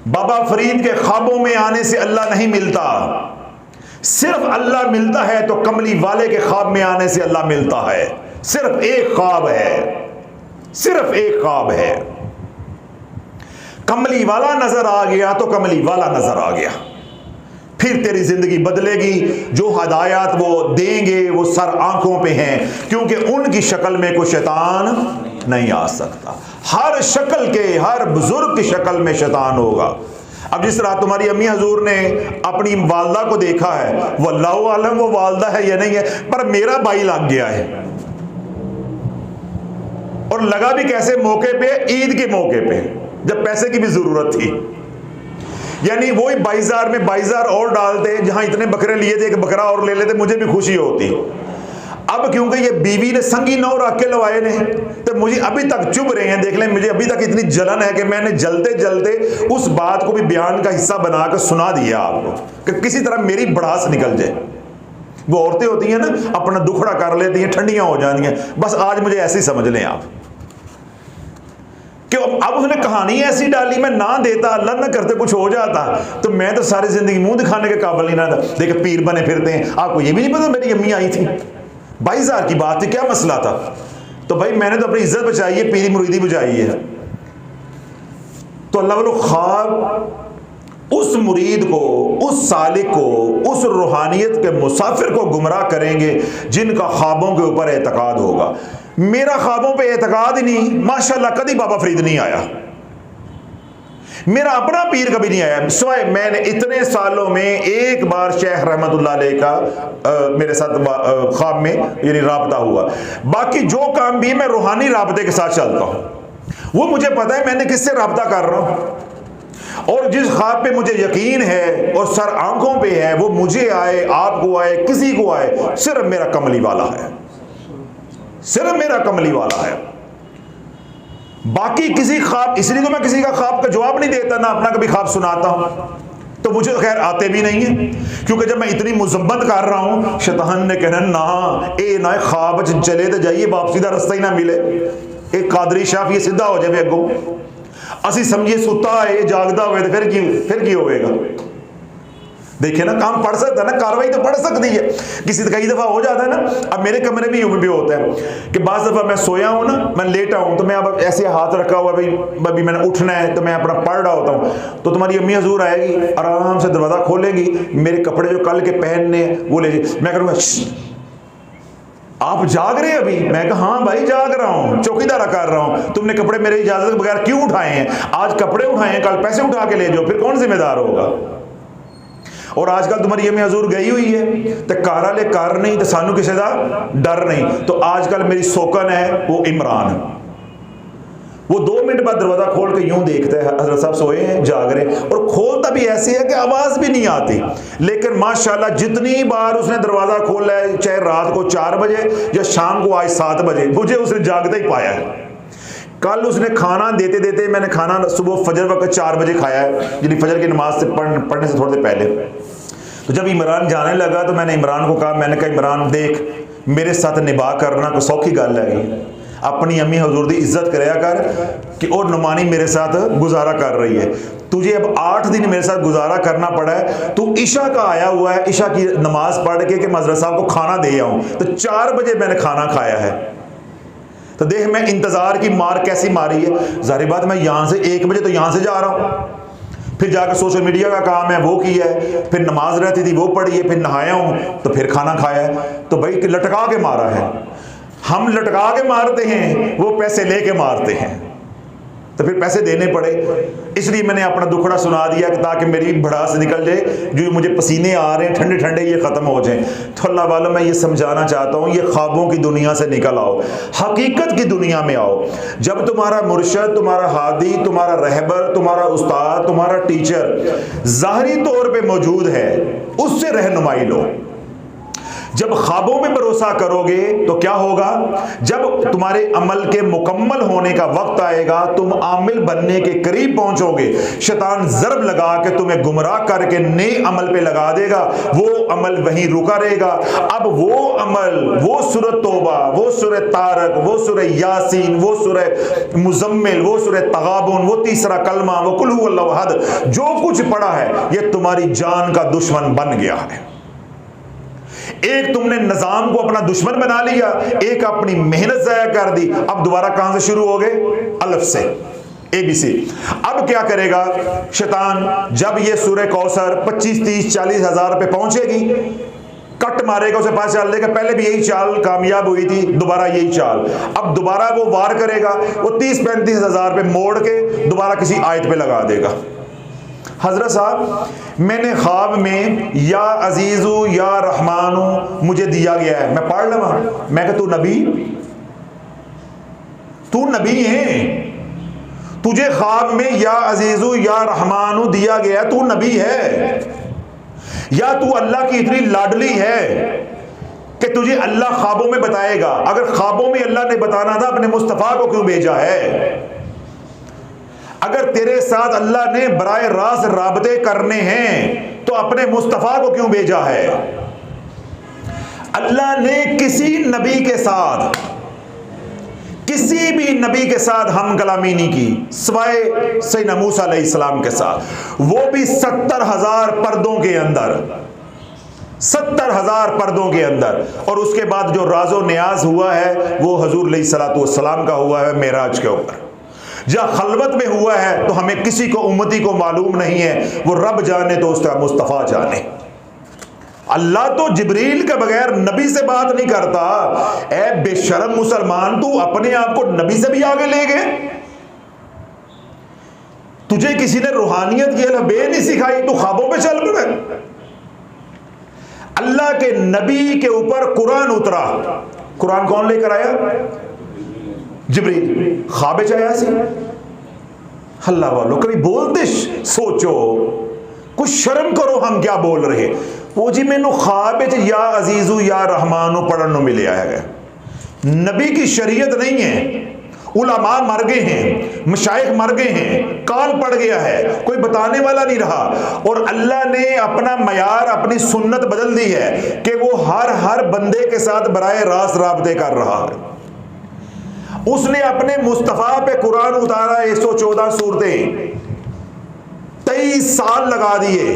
बाबा फरीद के ख्वाबों में आने से अल्लाह नहीं मिलता, सिर्फ अल्लाह मिलता है तो कमली वाले के ख्वाब में आने से अल्लाह मिलता है। सिर्फ एक ख्वाब है, सिर्फ एक ख्वाब है। कमली वाला नजर आ गया तो कमली वाला नजर आ गया, फिर तेरी जिंदगी बदलेगी। जो हदायत वो देंगे वो सर आंखों पे हैं, क्योंकि उनकी शक्ल में कोई शैतान नहीं आ सकता। हर शक्ल के, हर बुजुर्ग की शक्ल में शैतान होगा। अब जिस तरह तुम्हारी अम्मी हजूर ने अपनी वालदा को देखा है, वल्लाहु आलम वो वालदा है या नहीं है, पर मेरा भाई लग गया है, और लगा भी कैसे मौके पे, ईद के मौके पे, जब पैसे की भी जरूरत थी। यानी वही बाइजार में बाइजार और डालते, जहां इतने बकरे लिए थे एक बकरा और ले लेते, मुझे भी खुशी होती। अब क्योंकि ये बीवी ने संगी नौ रख के लवाए ने, तो मुझे अभी तक चुभ रहे हैं। देख लें, मुझे अभी तक इतनी जलन है कि मैंने जलते जलते उस बात को भी बयान का हिस्सा बनाकर सुना दिया आपको, कि किसी तरह मेरी भड़ास निकल जाए। वो औरतें होती हैं ना, अपना दुखड़ा कर लेती हैं, ठंडियां हो जाती हैं। बस आज मुझे ऐसे ही समझ लें आप, कि अब उसने कहानी ऐसी डाली, मैं ना देता, अल्लाह ना करते कुछ हो जाता, तो मैं तो सारी जिंदगी मुंह दिखाने के काबिल नहीं रहता। देखिए पीर बने फिरते हैं। आपको ये भी नहीं पता मेरी अम्मी आई थी, 22,000 की बात थी, क्या मसला था? तो भाई मैंने तो अपनी इज्जत बचाई है, पीरी मुरीदी बुझाई है। तो अल्लाह वालों ख्वाब उस मुरीद को, उस सालिक को, उस रूहानियत के मुसाफिर को गुमराह करेंगे जिनका ख्वाबों के ऊपर एतकाद होगा। मेरा ख्वाबों पे एतकाद ही नहीं, माशाल्लाह कभी बाबा फरीद नहीं आया, मेरा अपना पीर कभी नहीं आया, सिवाय मैंने इतने सालों में एक बार शेख रहमतुल्लाह अलैह का मेरे साथ ख्वाब में यानी राबता हुआ। बाकी जो काम भी मैं रूहानी राबते के साथ चलता हूं, वो मुझे पता है मैंने किससे राबता कर रहा हूं, और जिस ख्वाब पे मुझे यकीन है और सर आंखों पे है, वो मुझे आए, आपको आए, किसी को आए, सिर्फ मेरा कमली वाला है, सिर्फ मेरा कमली वाला है। बाकी किसी ख्वाब, इसलिए तो मैं किसी का ख्वाब का जवाब नहीं देता, ना अपना कभी ख्वाब सुनाता हूं, तो मुझे खैर आते भी नहीं है, क्योंकि जब मैं इतनी मुजम्मत कर रहा हूं, शैतान ने कहना ना ए ना ख्वाब चले तो जाइए, वापसी का रास्ता ही ना मिले, एक कादरी शाफ ये सीधा हो जाए अगों, असी समझिए सुता है जागदा हुए तो फिर की होगा। देखिए ना, काम पड़ सकता है ना, कार्रवाई तो पड़ सकती है, किसी कई दफा हो जाता है ना। अब मेरे कमरे में यूं भी होता है कि बाज़ दफा मैं सोया हूं ना, मैं लेटा हूं, तो मैं अब ऐसे हाथ रखा हुआ, भाई अभी मैंने उठना है, तो मैं अपना पढ़ रहा होता हूं, तो तुम्हारी अम्मी हजूर आएगी, आराम से दरवाजा खोलेगी, मेरे कपड़े जो कल के पहनने वो ले, मैं करूँगा आप जाग रहे हैं अभी? मैं कहा हाँ भाई जाग रहा हूं, चौकीदारा कर रहा हूं, तुमने कपड़े मेरे इजाजत के बगैर क्यों उठाए हैं? आज कपड़े उठाए हैं, कल पैसे उठा के ले जाओ, फिर कौन जिम्मेदार होगा? और आजकल तुम्हारी अम्मी हजूर गई हुई है, तो कारा ले कार नहीं, तो सानू किसी का डर नहीं। तो आजकल मेरी सोकन है वो इमरान, वो 2 मिनट बाद दरवाजा खोल के यूं देखता है, हजरत साहब सोए हैं, जाग रहे हैं, और खोलता भी ऐसे है कि आवाज भी नहीं आती, लेकिन माशाल्लाह जितनी बार उसने दरवाजा खोला है, चाहे रात को 4 बजे या शाम को आज 7 बजे, मुझे उसने जागता ही पाया है। कल उसने खाना देते देते, मैंने खाना सुबह फजर वक्त 4 बजे खाया है, यानी फजर की नमाज से पढ़ने से थोड़ी देर पहले। तो जब इमरान जाने लगा तो मैंने इमरान को कहा, मैंने कहा इमरान देख, मेरे साथ निभा करना कोई सौखी गल है, अपनी अम्मी हजूर की इज्जत कराया कर कि और नुमानी मेरे साथ गुजारा कर रही है, तुझे अब 8 दिन मेरे साथ गुजारा करना पड़ा है, तू ईशा का आया हुआ है, ईशा की नमाज पढ़ के कि मजरा साहब को खाना दे आऊं, तो 4 बजे मैंने खाना खाया है। तो देख मैं इंतजार की मार कैसी मारी है। जाहिर बात मैं यहां से 1 बजे तो यहां से जा रहा हूं, फिर जाकर सोशल मीडिया का काम है वो किया है, फिर नमाज रहती थी वो पढ़ी है, फिर नहाया हूं, तो फिर खाना खाया है। तो भाई लटका के मारा है, हम लटका के मारते हैं, वो पैसे लेके मारते हैं, तो फिर पैसे देने पड़े। इसलिए मैंने अपना दुखड़ा सुना दिया कि ताकि मेरी भड़ास निकल जाए, जो मुझे पसीने आ रहे हैं ठंडे ठंडे ये ख़त्म हो जाए। तो अल्लाह वालों मैं ये समझाना चाहता हूँ, ये ख्वाबों की दुनिया से निकल आओ, हकीकत की दुनिया में आओ। जब तुम्हारा मुर्शद, तुम्हारा हादी, तुम्हारा रहबर, तुम्हारा उस्ताद, तुम्हारा टीचर ज़ाहरी तौर पर मौजूद है, उससे रहनुमाई लो। जब ख्वाबों में भरोसा करोगे तो क्या होगा? जब तुम्हारे अमल के मुकम्मल होने का वक्त आएगा, तुम आमिल बनने के करीब पहुंचोगे, शैतान ज़रब लगा के तुम्हें गुमराह करके नए अमल पे लगा देगा, वो अमल वहीं रुका रहेगा। अब वो अमल, वो सूरत तौबा, वो सूरत तारक, वो सूरत यासीन, वो सूरत मुजम्मिल, वो सूरत तगाबुन, वो तीसरा कलमा, वो कुल हु अल्लाहु अहद, जो कुछ पढ़ा है ये तुम्हारी जान का दुश्मन बन गया है। एक तुमने निजाम को अपना दुश्मन बना लिया, एक अपनी मेहनत जाया कर दी। अब दोबारा कहां से शुरू हो गए? अलिफ से, ABC। अब क्या करेगा शैतान? जब ये सूरह कौसर 25, 30, 40 हजार पे पहुंचेगी, कट मारेगा उसे पता चल देगा पहले भी यही चाल कामयाब हुई थी, दोबारा यही चाल, अब दोबारा वो वार करेगा, वो 30-35 हज़ार पे मोड़ के दोबारा किसी आयत पे लगा देगा। हजरत साहब, मैंने ख्वाब में या अजीज़ु या रहमानु मुझे दिया गया है, मैं पढ़ लगा, मैं कहा तू नबी है, तुझे ख्वाब में या अजीज़ु या रहमानु दिया गया है, तू नबी है, या तू अल्लाह की इतनी लाडली है कि तुझे अल्लाह ख्वाबों में बताएगा। अगर ख्वाबों में अल्लाह ने बताना था अपने मुस्तफ़ा को क्यों भेजा है? अगर तेरे साथ अल्लाह ने बराए रास्त राबते करने हैं तो अपने मुस्तफ़ा को क्यों भेजा है? अल्लाह ने किसी नबी के साथ, किसी भी नबी के साथ हम कलामी नहीं की सिवाय सैयदना मूसा अलैहिस्सलाम के साथ, वो भी 70,000 पर्दों के अंदर, 70,000 पर्दों के अंदर। और उसके बाद जो राजो न्याज हुआ है वो हुजूर अलैहिस्सलातु वस्सलाम का हुआ है मेराज के ऊपर। जहाँ खलवत में हुआ है तो हमें किसी को उम्मती को मालूम नहीं है, वो रब जाने तो उसका मुस्तफ़ा जाने। अल्लाह तो जिब्रील के बगैर नबी से बात नहीं करता। ए बेशर्म मुसलमान, तू अपने आप को नबी से भी आगे ले गए। तुझे किसी ने रूहानियत की अलबे नहीं सिखाई, तू ख्वाबों पे चल पड़े। अल्लाह के नबी के ऊपर कुरान उतरा, कुरान कौन लेकर आया? जिब्रील। ख्वाब च आया सी। अल्लाह वालों, कभी बोलते सोचो, कुछ शर्म करो, हम क्या बोल रहे। वो जी मैनू ख्वाब या अजीज़ु या रहमानु पढ़ने मिले है। नबी की शरीयत नहीं है, उलमा मर गए हैं, मशाइख मर गए हैं, काल पड़ गया है, कोई बताने वाला नहीं रहा। और अल्लाह ने अपना मयार, अपनी सुन्नत बदल दी है कि वो हर बंदे के साथ बराए रास्त राबते कर रहा है। उसने अपने मुस्तफ़ा पे कुरान उतारा, 114 सूरतें, 23 साल लगा दिए,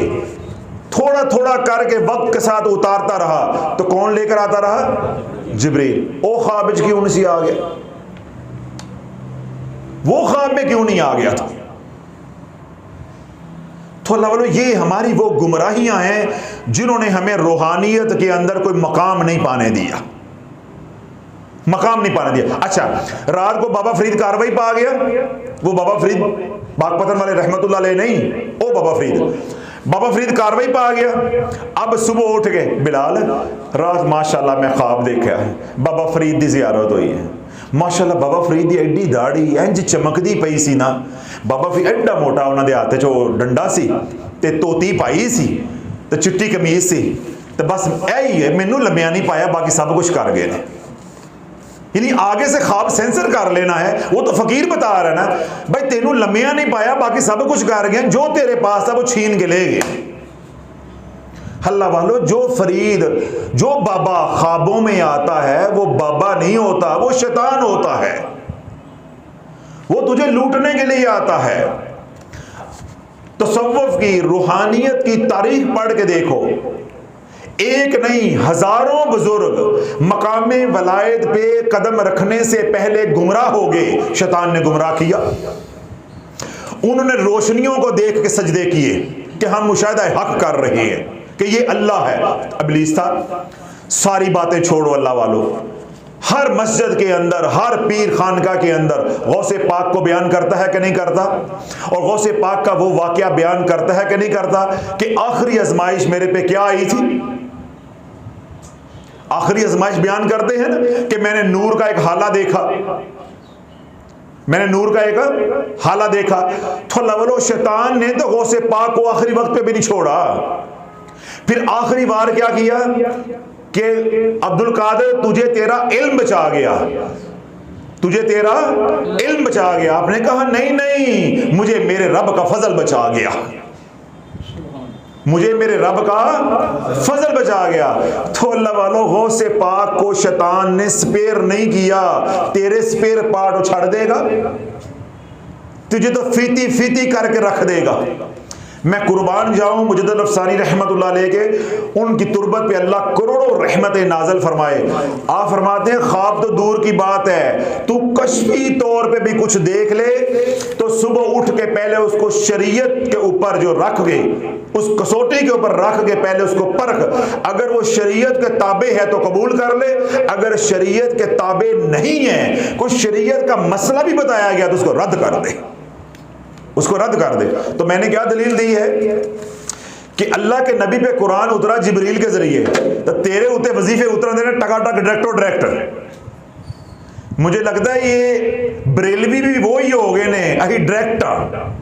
थोड़ा थोड़ा करके वक्त के साथ उतारता रहा। तो कौन लेकर आता रहा? जिब्रील। ओ ख्वाब में क्यों नहीं आ गया? वो ख्वाब में क्यों नहीं आ गया था? तो अल्लाह वालों, ये हमारी वो गुमराहियां हैं जिन्होंने हमें रूहानियत के अंदर कोई मकाम नहीं पाने दिया, मकाम नहीं पाने दिया। अच्छा, रात को बाबा फरीद कारवाई पा गया, वो बाबा फरीद बागपतन वाले रहमतुल्लाह अलैह नहीं, ओ बाबा फरीद कारवाई पा गया। अब सुबह उठ गए, बिलाल रात माशाल्लाह मैं ख्वाब देखा है, बाबा फरीद की जियारत हुई है। माशाल्लाह बाबा फरीद की एडी दाढ़ी इंज चमकदी पई सी ना, बाबा फरीद एडा मोटा, उन्होंने हाथ च डंडा सी ते तोती पाई सी ते चिट्टी कमीज सी, ते बस यही है, मैनू लम्या नहीं पाया, बाकी सब कुछ कर गए ने। यानी आगे से ख्वाब सेंसर कर लेना है। वो तो फकीर बता रहा है ना, भाई तेनू लम्या नहीं पाया, बाकी सब कुछ कर गए, जो तेरे पास था वो छीन के ले गए। अल्लाह वालों, जो फरीद, जो बाबा ख्वाबों में आता है वो बाबा नहीं होता, वो शैतान होता है, वो तुझे लूटने के लिए आता है। तसव्वुफ की, रूहानियत की तारीख पढ़ के देखो, एक नहीं हजारों बुजुर्ग मकामे वलायत पे कदम रखने से पहले गुमराह हो गए, शैतान ने गुमराह किया। उन्होंने रोशनियों को देख के सजदे किए कि हम मुशाहिदा हक कर रहे हैं कि ये अल्लाह है। इब्लीस था। सारी बातें छोड़ो अल्लाह वालों, हर मस्जिद के अंदर, हर पीर खानका के अंदर गौसे पाक को बयान करता है कि नहीं करता? और गौसे पाक का वो वाकया बयान करता है कि नहीं करता कि आखिरी आजमाइश मेरे पे क्या आई थी? आखिरी आजमाइश बयान करते हैं ना कि मैंने नूर का एक हाला देखा, मैंने नूर का एक हाला देखा। तो लवलो शैतान ने तो गौसे पाक को आखिरी वक्त पे भी नहीं छोड़ा। फिर आखिरी बार क्या किया कि अब्दुल कादिर तुझे तेरा इल्म बचा गया, तुझे तेरा इल्म बचा गया। आपने कहा नहीं नहीं, मुझे मेरे रब का फजल बचा गया, मुझे मेरे रब का फजल बचा गया। तो अल्लाह वालों, गौसे पाक को शैतान ने स्पेयर नहीं किया, तेरे स्पेयर पार्ट उछाड़ देगा, तुझे तो फीती फीती करके रख देगा। मैं कुर्बान जाऊं मुजद्दिद अफसानी रहमतुल्लाह अलैह के, उनकी तुरबत पे अल्लाह करोड़ों रहमतें नाज़िल फरमाए। आप फरमाते हैं ख्वाब तो दूर की बात है, तू कश्फी तौर पे भी कुछ देख ले तो सुबह उठ के पहले उसको शरीयत के ऊपर जो रख गए, उस कसौटी के ऊपर रख के पहले उसको परख, अगर वो शरीयत के ताबे है तो कबूल कर ले, अगर शरीयत के ताबे नहीं है, कोई शरीयत का मसला भी बताया गया तो उसको रद्द कर दे, उसको रद्द कर दे। तो मैंने क्या दलील दी है कि अल्लाह के नबी पे कुरान उतरा जिब्रील के जरिए, तो तेरे उते वजीफे उतर देने टकाटक डायरेक्टर। मुझे लगता है ये बरेलवी भी वो ही हो गए ने अही डायरेक्टर।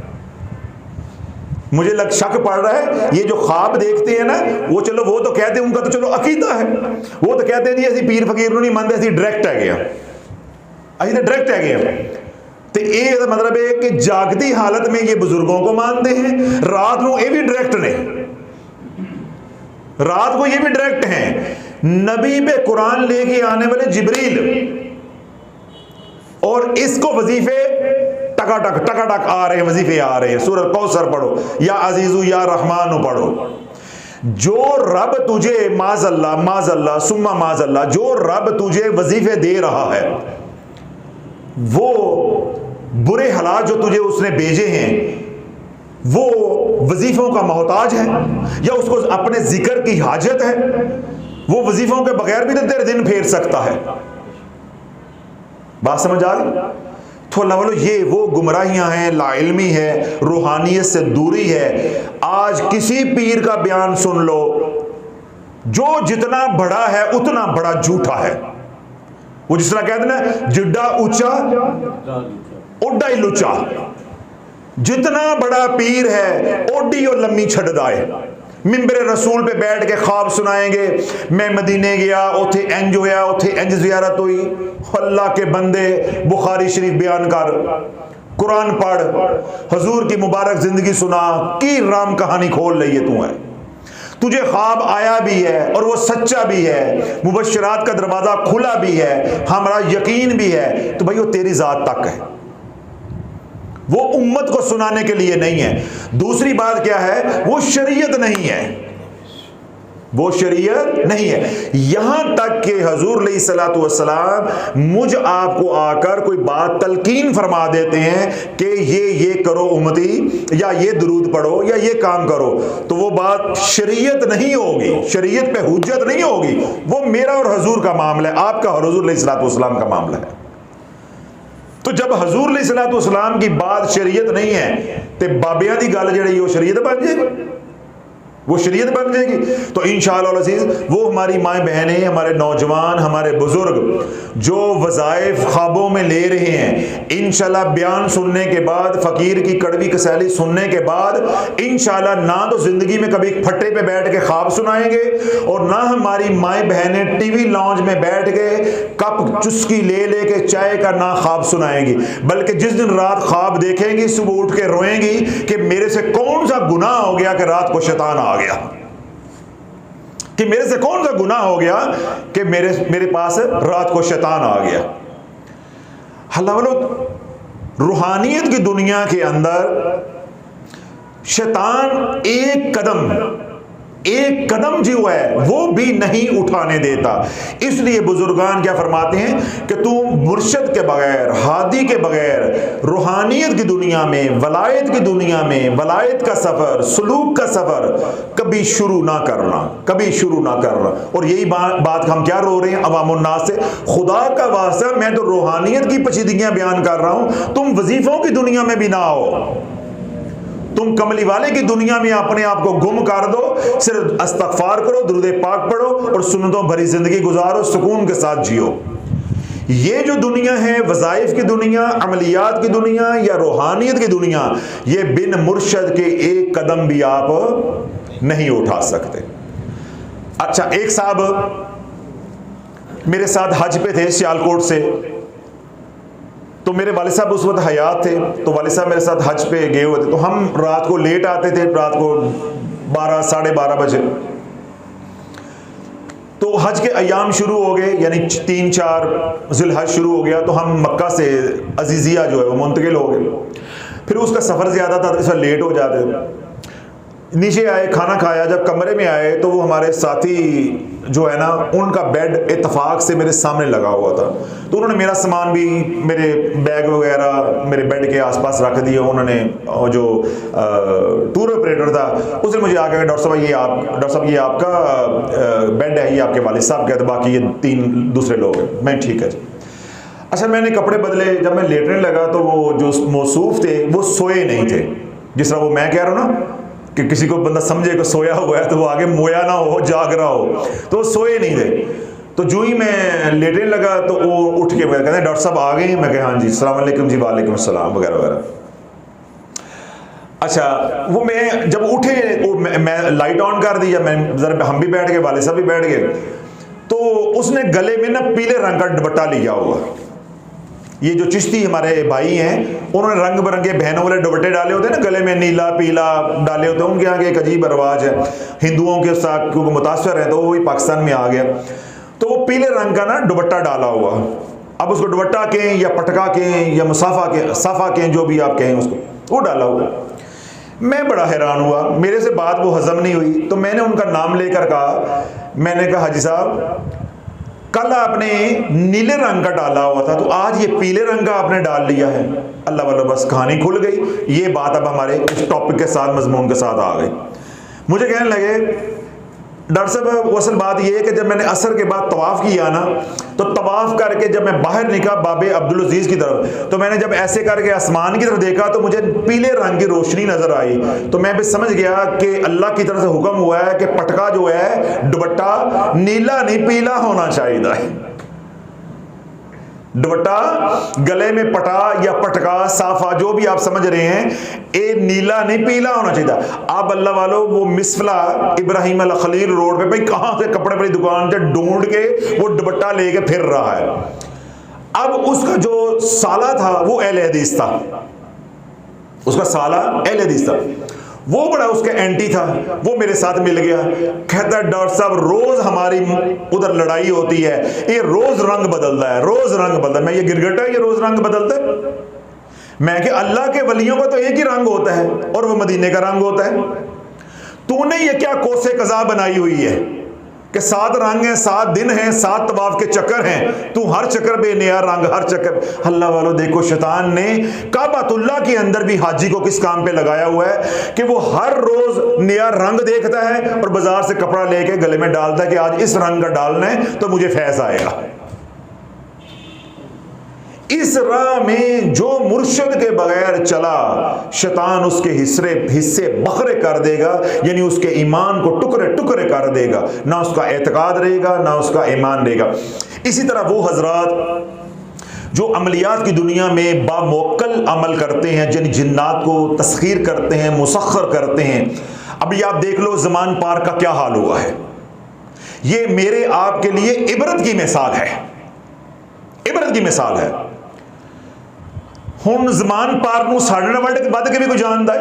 मुझे शक पड़ रहा है ये जो ख्वाब देखते हैं ना, वो चलो वो तो कहते हैं, उनका तो चलो अकीदा है, वो तो कहते हैं जी असी पीर फकीर नहीं मानते, असी डायरेक्ट है गया, असी तो डायरेक्ट है गया। तो ये मतलब है कि जागती हालत में ये बुजुर्गों को मानते हैं, रात को ये भी डायरेक्ट ने, रात को ये भी डायरेक्ट हैं। नबी पे कुरान लेके आने वाले जिब्रील और इसको वजीफे टकाटक आ रहे हैं, वजीफे आ रहे हैं। सूरह कौसर पढ़ो या अजीजू या रहमानु पढ़ो। जो रब तुझे माजल्ला सुम्मा माजल्ला, जो रब तुझे वजीफे दे रहा है, वो बुरे हालात जो तुझे उसने भेजे हैं, वो वजीफों का मोहताज है या उसको अपने जिक्र की हाजत है? वो वजीफों के बगैर भी तो तेरे दिन फेर सकता है। बात समझ आ गई? तो अल्लाह वालों, ये वो गुमराहियां हैं, लाइल्मी है, रूहानियत से दूरी है। आज किसी पीर का बयान सुन लो, जो जितना बड़ा है उतना बड़ा झूठा है। वो जिस तरह कहते ना, जिड्डा ऊंचा ओडा ही लुचा। जितना बड़ा पीर है ओडी और लम्मी छड़दाए। मिंबर रसूल पे बैठ के ख्वाब सुनाएंगे, मैं मदीने गया, उथे इंज होया, उथे इंज ज़ियारत हुई। अल्लाह के बंदे, बुखारी शरीफ बयान कर, कुरान पढ़, हजूर की मुबारक जिंदगी सुना, की राम कहानी खोल रही है तू है। तुझे ख्वाब आया भी है और वो सच्चा भी है, मुबश्शरात का दरवाजा खुला भी है, हमारा यकीन भी है, तो भाई वो तेरी जात तक है, वो उम्मत को सुनाने के लिए नहीं है। दूसरी बात क्या है, वो शरीयत नहीं है, वो शरीयत नहीं है। यहां तक कि हुजूर अलैहिस्सलातु वस्सलाम मुझ आपको आकर कोई बात तलकीन फरमा देते हैं कि ये करो उम्मती, या ये दुरूद पढ़ो, या ये काम करो, तो वो बात शरीयत नहीं होगी, शरीयत पे हुज्जत नहीं होगी। वो मेरा और हुजूर का मामला है, आपका और हुजूर अलैहिस्सलातु वस्सलाम का मामला है। तो जब हजूर अलैहिस्सलातु वस्सलाम की बात शरीयत नहीं है, तो बाबियां दी गल जिहड़ी वो शरीयत बन जाएगी, वो शरीयत बन जाएगी। तो इंशाअल्लाह अज़ीज़, वो हमारी माएँ बहनें, हमारे नौजवान, हमारे बुजुर्ग जो वज़ाइफ ख्वाबों में ले रहे हैं, इंशाअल्लाह बयान सुनने के बाद, फ़कीर की कड़वी कसैली सुनने के बाद, इंशाअल्लाह ना तो ज़िंदगी में कभी फट्टे पे बैठ के ख्वाब सुनाएंगे, और ना हमारी माएँ बहनें टीवी लॉन्च में बैठ के कप चुस्की ले के चाय का ना ख्वाब सुनाएंगी, बल्कि जिस दिन रात ख्वाब देखेंगी, सुबह उठ के रोएंगी कि मेरे से कौन सा गुनाह हो गया कि रात को शैतान आ गया, कि मेरे से कौन सा गुनाह हो गया कि मेरे पास रात को शैतान आ गया। अल्लाह वालों, रूहानियत की दुनिया के अंदर शैतान एक कदम जो है वो भी नहीं उठाने देता। इसलिए बुजुर्गान क्या फरमाते हैं कि तू मुर्शद के बगैर, हादी के बगैर रूहानियत की दुनिया में, वलायत की दुनिया में, वलायत का सफर, सुलूक का सफर कभी शुरू ना करना, कभी शुरू ना करना। और यही बात हम क्या रो रहे हैं अवामुन्नास से, खुदा का वास्ता मैं तो रूहानियत की पशीदियां बयान कर रहा हूं, तुम वजीफों की दुनिया में भी ना आओ, तुम कमली वाले की दुनिया में अपने आप को गुम कर दो, सिर्फ इस्तगफार करो, दुरूद पाक पढ़ो और सुन्नतों भरी जिंदगी गुजारो, सुकून के साथ जियो। ये जो दुनिया है, वज़ाइफ की दुनिया, अमलियात की दुनिया या रूहानियत की दुनिया, ये बिन मुर्शद के एक कदम भी आप नहीं उठा सकते। अच्छा, एक साहब मेरे साथ हज पे थे सियालकोट से, तो मेरे वालिद साहब उस वक्त हयात थे, तो वालिद साहब मेरे साथ हज पे गए हुए थे। तो हम रात को लेट आते थे, रात को 12 साढ़े 12 बजे। तो हज के अयाम शुरू हो गए, यानी 3-4 ज़िलहज शुरू हो गया, तो हम मक्का से अजीज़िया जो है वो मुंतकिल हो गए। फिर उसका सफ़र ज़्यादा था तो इस वक्त लेट हो जाते। नीचे आए, खाना खाया, जब कमरे में आए तो वो हमारे साथी जो है ना उनका बेड इत्तेफाक से मेरे सामने लगा हुआ था, तो उन्होंने मेरा सामान भी, मेरे बैग वगैरह मेरे बेड के आसपास रख दिए। उन्होंने जो टूर ऑपरेटर था उसने मुझे आके डॉक्टर साहब ये आपका बेड है, ये आपके वालिद साहब का, तो बाकी ये 3 दूसरे लोग हैं। मैं ठीक है जी। अच्छा, मैंने कपड़े बदले, जब मैं लेटने लगा तो वो जो मौसूफ थे वो सोए नहीं थे। जिस तरह वो मैं कह रहा हूँ ना कि किसी को बंदा समझे कि सोया हुआ है तो वो आगे मोया ना हो, जाग रहा हो, तो वो सोए नहीं थे। तो जो ही मैं लेटने लगा तो वो उठ के कहते हैं डॉक्टर साहब आ गए? मैं कहा हाँ जी, अस्सलाम वालेकुम जी, वालेकुम अस्सलाम वगैरह वगैरह। अच्छा, वो मैं जब उठे मैं लाइट ऑन कर दी, मैं जरा हम भी बैठ गए, वाले साहब भी बैठ गए, तो उसने गले में ना पीले रंग का दुपट्टा लिया हुआ। ये जो चिश्ती हमारे भाई हैं उन्होंने रंग बिरंगे बहनों वाले दुपट्टे डाले होते हैं ना, गले में नीला पीला डाले होते हैं। उनके यहाँ एक अजीब रिवाज है, हिंदुओं के साथ क्योंकि मुतासर है तो वही पाकिस्तान में आ गया। तो वो पीले रंग का ना दुपट्टा डाला हुआ। अब उसको दुपट्टा कहें या पटका कहें या साफा कहें, जो भी आप कहें उसको, वो डाला हुआ। मैं बड़ा हैरान हुआ, मेरे से बात वो हजम नहीं हुई, तो मैंने उनका नाम लेकर कहा, मैंने कहा हाजी साहब कल आपने नीले रंग का डाला हुआ था, तो आज ये पीले रंग का आपने डाल लिया है। अल्लाह वाला, बस कहानी खुल गई। ये बात अब हमारे इस टॉपिक के साथ, मजमून के साथ आ गई। मुझे कहने लगे डॉक्टर साहब वो असल बात ये है कि जब मैंने असर के बाद तवाफ़ किया ना, तो तवाफ़ करके जब मैं बाहर निकला बाबे अब्दुल अजीज़ की तरफ, तो मैंने जब ऐसे करके आसमान की तरफ देखा तो मुझे पीले रंग की रोशनी नजर आई। तो मैं भी समझ गया कि अल्लाह की तरफ से हुक्म हुआ है कि पटका जो है, दुपट्टा नीला नहीं पीला होना चाहिए। दुपट्टा गले में पटा या पटका साफा जो भी आप समझ रहे हैं, ए नीला नहीं पीला होना चाहिए। आप अल्लाह वालों, वो मिसफला इब्राहिम अल खलील रोड पे भाई कहां से कपड़े वाली दुकान से ढूंढ के वो दुपट्टा लेके फिर रहा है। अब उसका जो साला था वो अहले हदीस था, उसका साला अहले हदीस था, वो बड़ा उसके एंटी था। वो मेरे साथ मिल गया, कहता है डॉक्टर साहब रोज हमारी उधर लड़ाई होती है, ये रोज रंग बदलता है, रोज रंग बदलता है। मैं ये गिरगटा है, ये रोज रंग बदलता है? मैं कि अल्लाह के वलियों का तो एक ही रंग होता है और वो मदीने का रंग होता है। तूने ये क्या कोसे कज़ा बनाई हुई है कि 7 रंग हैं, 7 दिन हैं, 7 तवाफ के चक्कर हैं, तू हर चक्कर पे नया रंग, हर चक्कर। अल्लाह वालों देखो, शैतान ने काबातुल्लाह के अंदर भी हाजी को किस काम पे लगाया हुआ है कि वो हर रोज नया रंग देखता है और बाजार से कपड़ा लेके गले में डालता है कि आज इस रंग का डालना है तो मुझे फैज़ आएगा। इस राह में जो मुर्शिद के बगैर चला, शैतान उसके हिस्से बखरे कर देगा, यानी उसके ईमान को टुकड़े टुकड़े कर देगा। ना उसका एतकाद रहेगा, ना उसका ईमान रहेगा। इसी तरह वो हजरात जो अमलियात की दुनिया में बामौक्कल अमल करते हैं, जिन जिन्नात को तस्खीर करते हैं, मुसख्खर करते हैं। अभी आप देख लो ज़मान पार का क्या हाल हुआ है। ये मेरे आपके लिए इबरत की मिसाल है, इबरत की मिसाल है। हुण ज़मान पार नूं साडे नाल वध के भी कोई जानता है।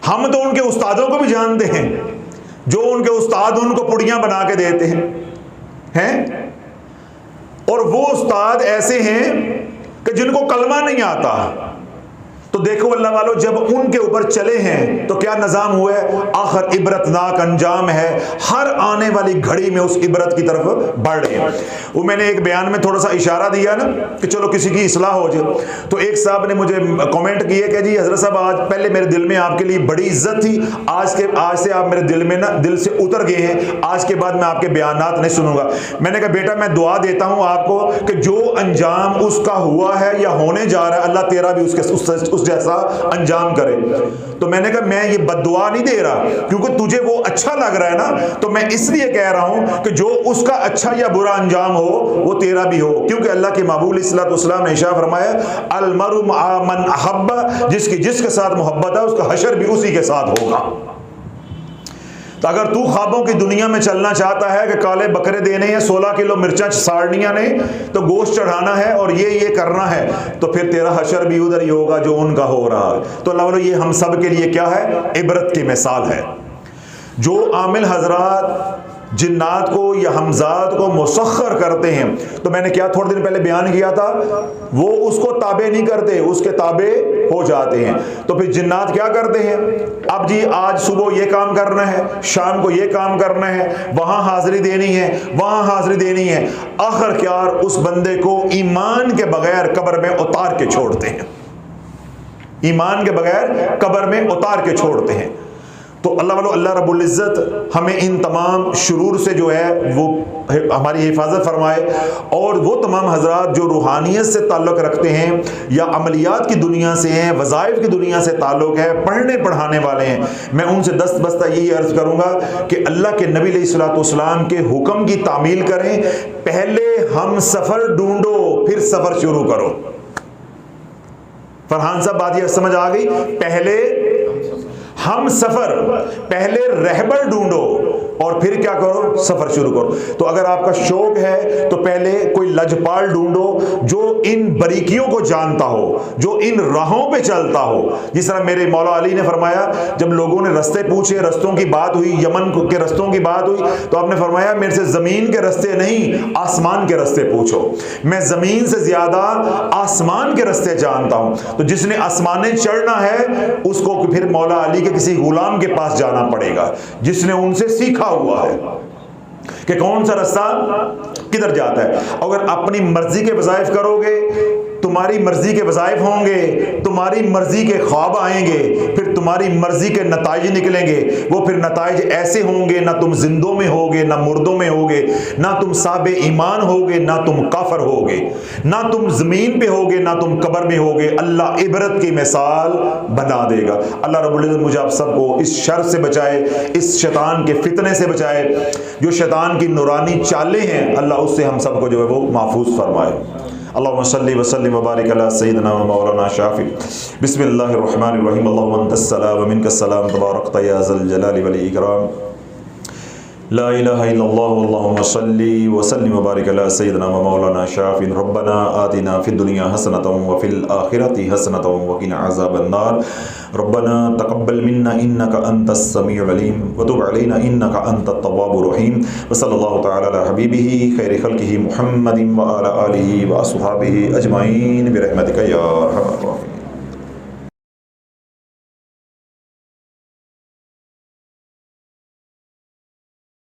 हम तो उनके उस्तादों को भी जानते हैं, जो उनके उस्ताद उनको पुड़ियां बना के देते हैं। और वो उस्ताद ऐसे हैं कि जिनको कलमा नहीं आता। तो देखो अल्लाह वालों, जब उनके ऊपर चले हैं तो क्या निज़ाम हुआ है, आखिर इबरतनाक अंजाम है। हर आने वाली घड़ी में उस इबरत की तरफ बढ़ रहे हैं। वो मैंने एक बयान में थोड़ा सा इशारा दिया ना कि चलो किसी की इस्लाह हो जाए, तो एक साहब ने मुझे कमेंट किए कि जी हज़रत साहब, आज पहले मेरे दिल में आपके लिए बड़ी इज्जत थी, आज से आप मेरे दिल में ना दिल से उतर गए हैं, आज के बाद मैं आपके बयानात नहीं सुनूंगा। मैंने कहा बेटा, मैं दुआ देता हूँ आपको कि जो अंजाम उसका हुआ है या होने जा रहा है, अल्लाह तेरा भी उसके जैसा अंजाम करे। तो मैंने कहा मैं ये बद्दुआ नहीं दे रहा, क्योंकि तुझे वो अच्छा लग रहा है ना, तो मैं इसलिए कह रहा हूं कि जो उसका अच्छा या बुरा अंजाम हो वो तेरा भी हो। क्योंकि अल्लाह के महबूब अलैहिस्सलाम ने इरशाद फरमाया, अल मरु मअ मन अहब्बा, जिसके साथ मोहब्बत है उसका हशर भी उसी के साथ होगा। तो अगर तू ख्वाबों की दुनिया में चलना चाहता है कि काले बकरे देने हैं, 16 किलो मिर्चा साड़नियाँ ने, तो गोश्त चढ़ाना है और ये करना है, तो फिर तेरा हशर भी उधर ही होगा जो उनका हो रहा है। तो अल्लाह ये हम सब के लिए क्या है, इबरत की मिसाल है। जो आमिल हजरात जिन्नात को या हमजात को मुसख्खर करते हैं, तो मैंने क्या थोड़े दिन पहले बयान किया था, वो उसको ताबे नहीं करते, उसके ताबे हो जाते हैं। तो फिर जिन्नात क्या करते हैं, अब जी आज सुबह ये काम करना है, शाम को ये काम करना है, वहां हाजिरी देनी है, वहां हाजिरी देनी है, आखिरकार उस बंदे को ईमान के बगैर कब्र में उतार के छोड़ते हैं, ईमान के बगैर कब्र में उतार के छोड़ते हैं। तो अल्लाह रब्बुल इज़्ज़त हमें इन तमाम शुरूर से जो है वो हमारी हिफाजत फरमाए, और वो तमाम हजरात जो रूहानियत से ताल्लुक़ रखते हैं या अमलियात की दुनिया से हैं, वज़ाइफ की दुनिया से ताल्लुक़ है, पढ़ने पढ़ाने वाले हैं, मैं उनसे दस्त बस्ता यही अर्ज़ करूँगा कि अल्लाह के नबी अलैहिस्सलाम के हुक्म की तामील करें। पहले हम सफ़र ढूंढो, फिर सफ़र शुरू करो। फरहान साहब बात यह समझ आ गई, पहले हम सफर, पहले रहबर ढूंढो और फिर क्या करो, सफर शुरू करो। तो अगर आपका शौक है तो पहले कोई लजपाल ढूंढो जो इन बारीकियों को जानता हो, जो इन राहों पे चलता हो। जिस तरह मेरे मौला अली ने फरमाया, जब लोगों ने रास्ते पूछे, रस्तों की बात हुई, यमन के रस्तों की बात हुई, तो आपने फरमाया मेरे से जमीन के रास्ते नहीं, आसमान के रास्ते पूछो, मैं जमीन से ज्यादा आसमान के रास्ते जानता हूं। तो जिसने आसमाने चढ़ना है उसको फिर मौला अली के किसी गुलाम के पास जाना पड़ेगा, जिसने उनसे सीखा हुआ है कि कौन सा रास्ता किधर जाता है। अगर अपनी मर्जी के वज़ाइफ करोगे, तुम्हारी मर्जी के वज़ाइफ होंगे, तुम्हारी मर्जी के ख्वाब आएंगे, फिर तुम्हारी मर्जी के नताइज निकलेंगे। वो फिर नताइज ऐसे होंगे, ना तुम जिंदों में होगे, ना मुर्दों में होगे, ना तुम साबे ईमान होगे, ना तुम काफर होगे, ना तुम जमीन पे होगे, ना तुम कब्र में होगे। अल्लाह इबरत की मिसाल बना देगा। अल्लाह रब्बुल इज़्ज़त मुझे आप सबको इस शर से बचाए, इस शैतान के फितने से बचाए, जो शैतान की नूरानी चालें हैं, अल्लाह उससे हम सबको जो है वो महफूज फरमाए। अल्लाहुम्मा सल्लि व सल्लिम व बारिक अला सय्यिदिना व मौलाना शाफी। बिस्मिल्लाहिर रहमानिर रहीम। अल्लाहुम्मा अंतस्सलाम व मिनकस्सलाम तबारकता या ज़ल जलाली वल इकराम। ला इलाहा इल्लल्लाह अल्लाहुम्मा सल्लि व सल्लिम व बारिक अला सय्यिदिना व मौलाना शाफी। रब्बना आतिना फिद दुनिया हसनतन व फिल आखिरति हसनतन व क़िना अज़ाबन नार। रब्बना तक़ब्बल मिन्ना इन्नका अंतस समीउल अलीम व तुब अलैना इन्नका अंतत तव्वाबुर रहीम। व सल्लल्लाहु तआला अला हबीबिही खैरि खल्क़िही मुहम्मदिन व अला आलिही व अस्हाबिही अजमाइन बिरहमतिका या अरहमर राहिमीन।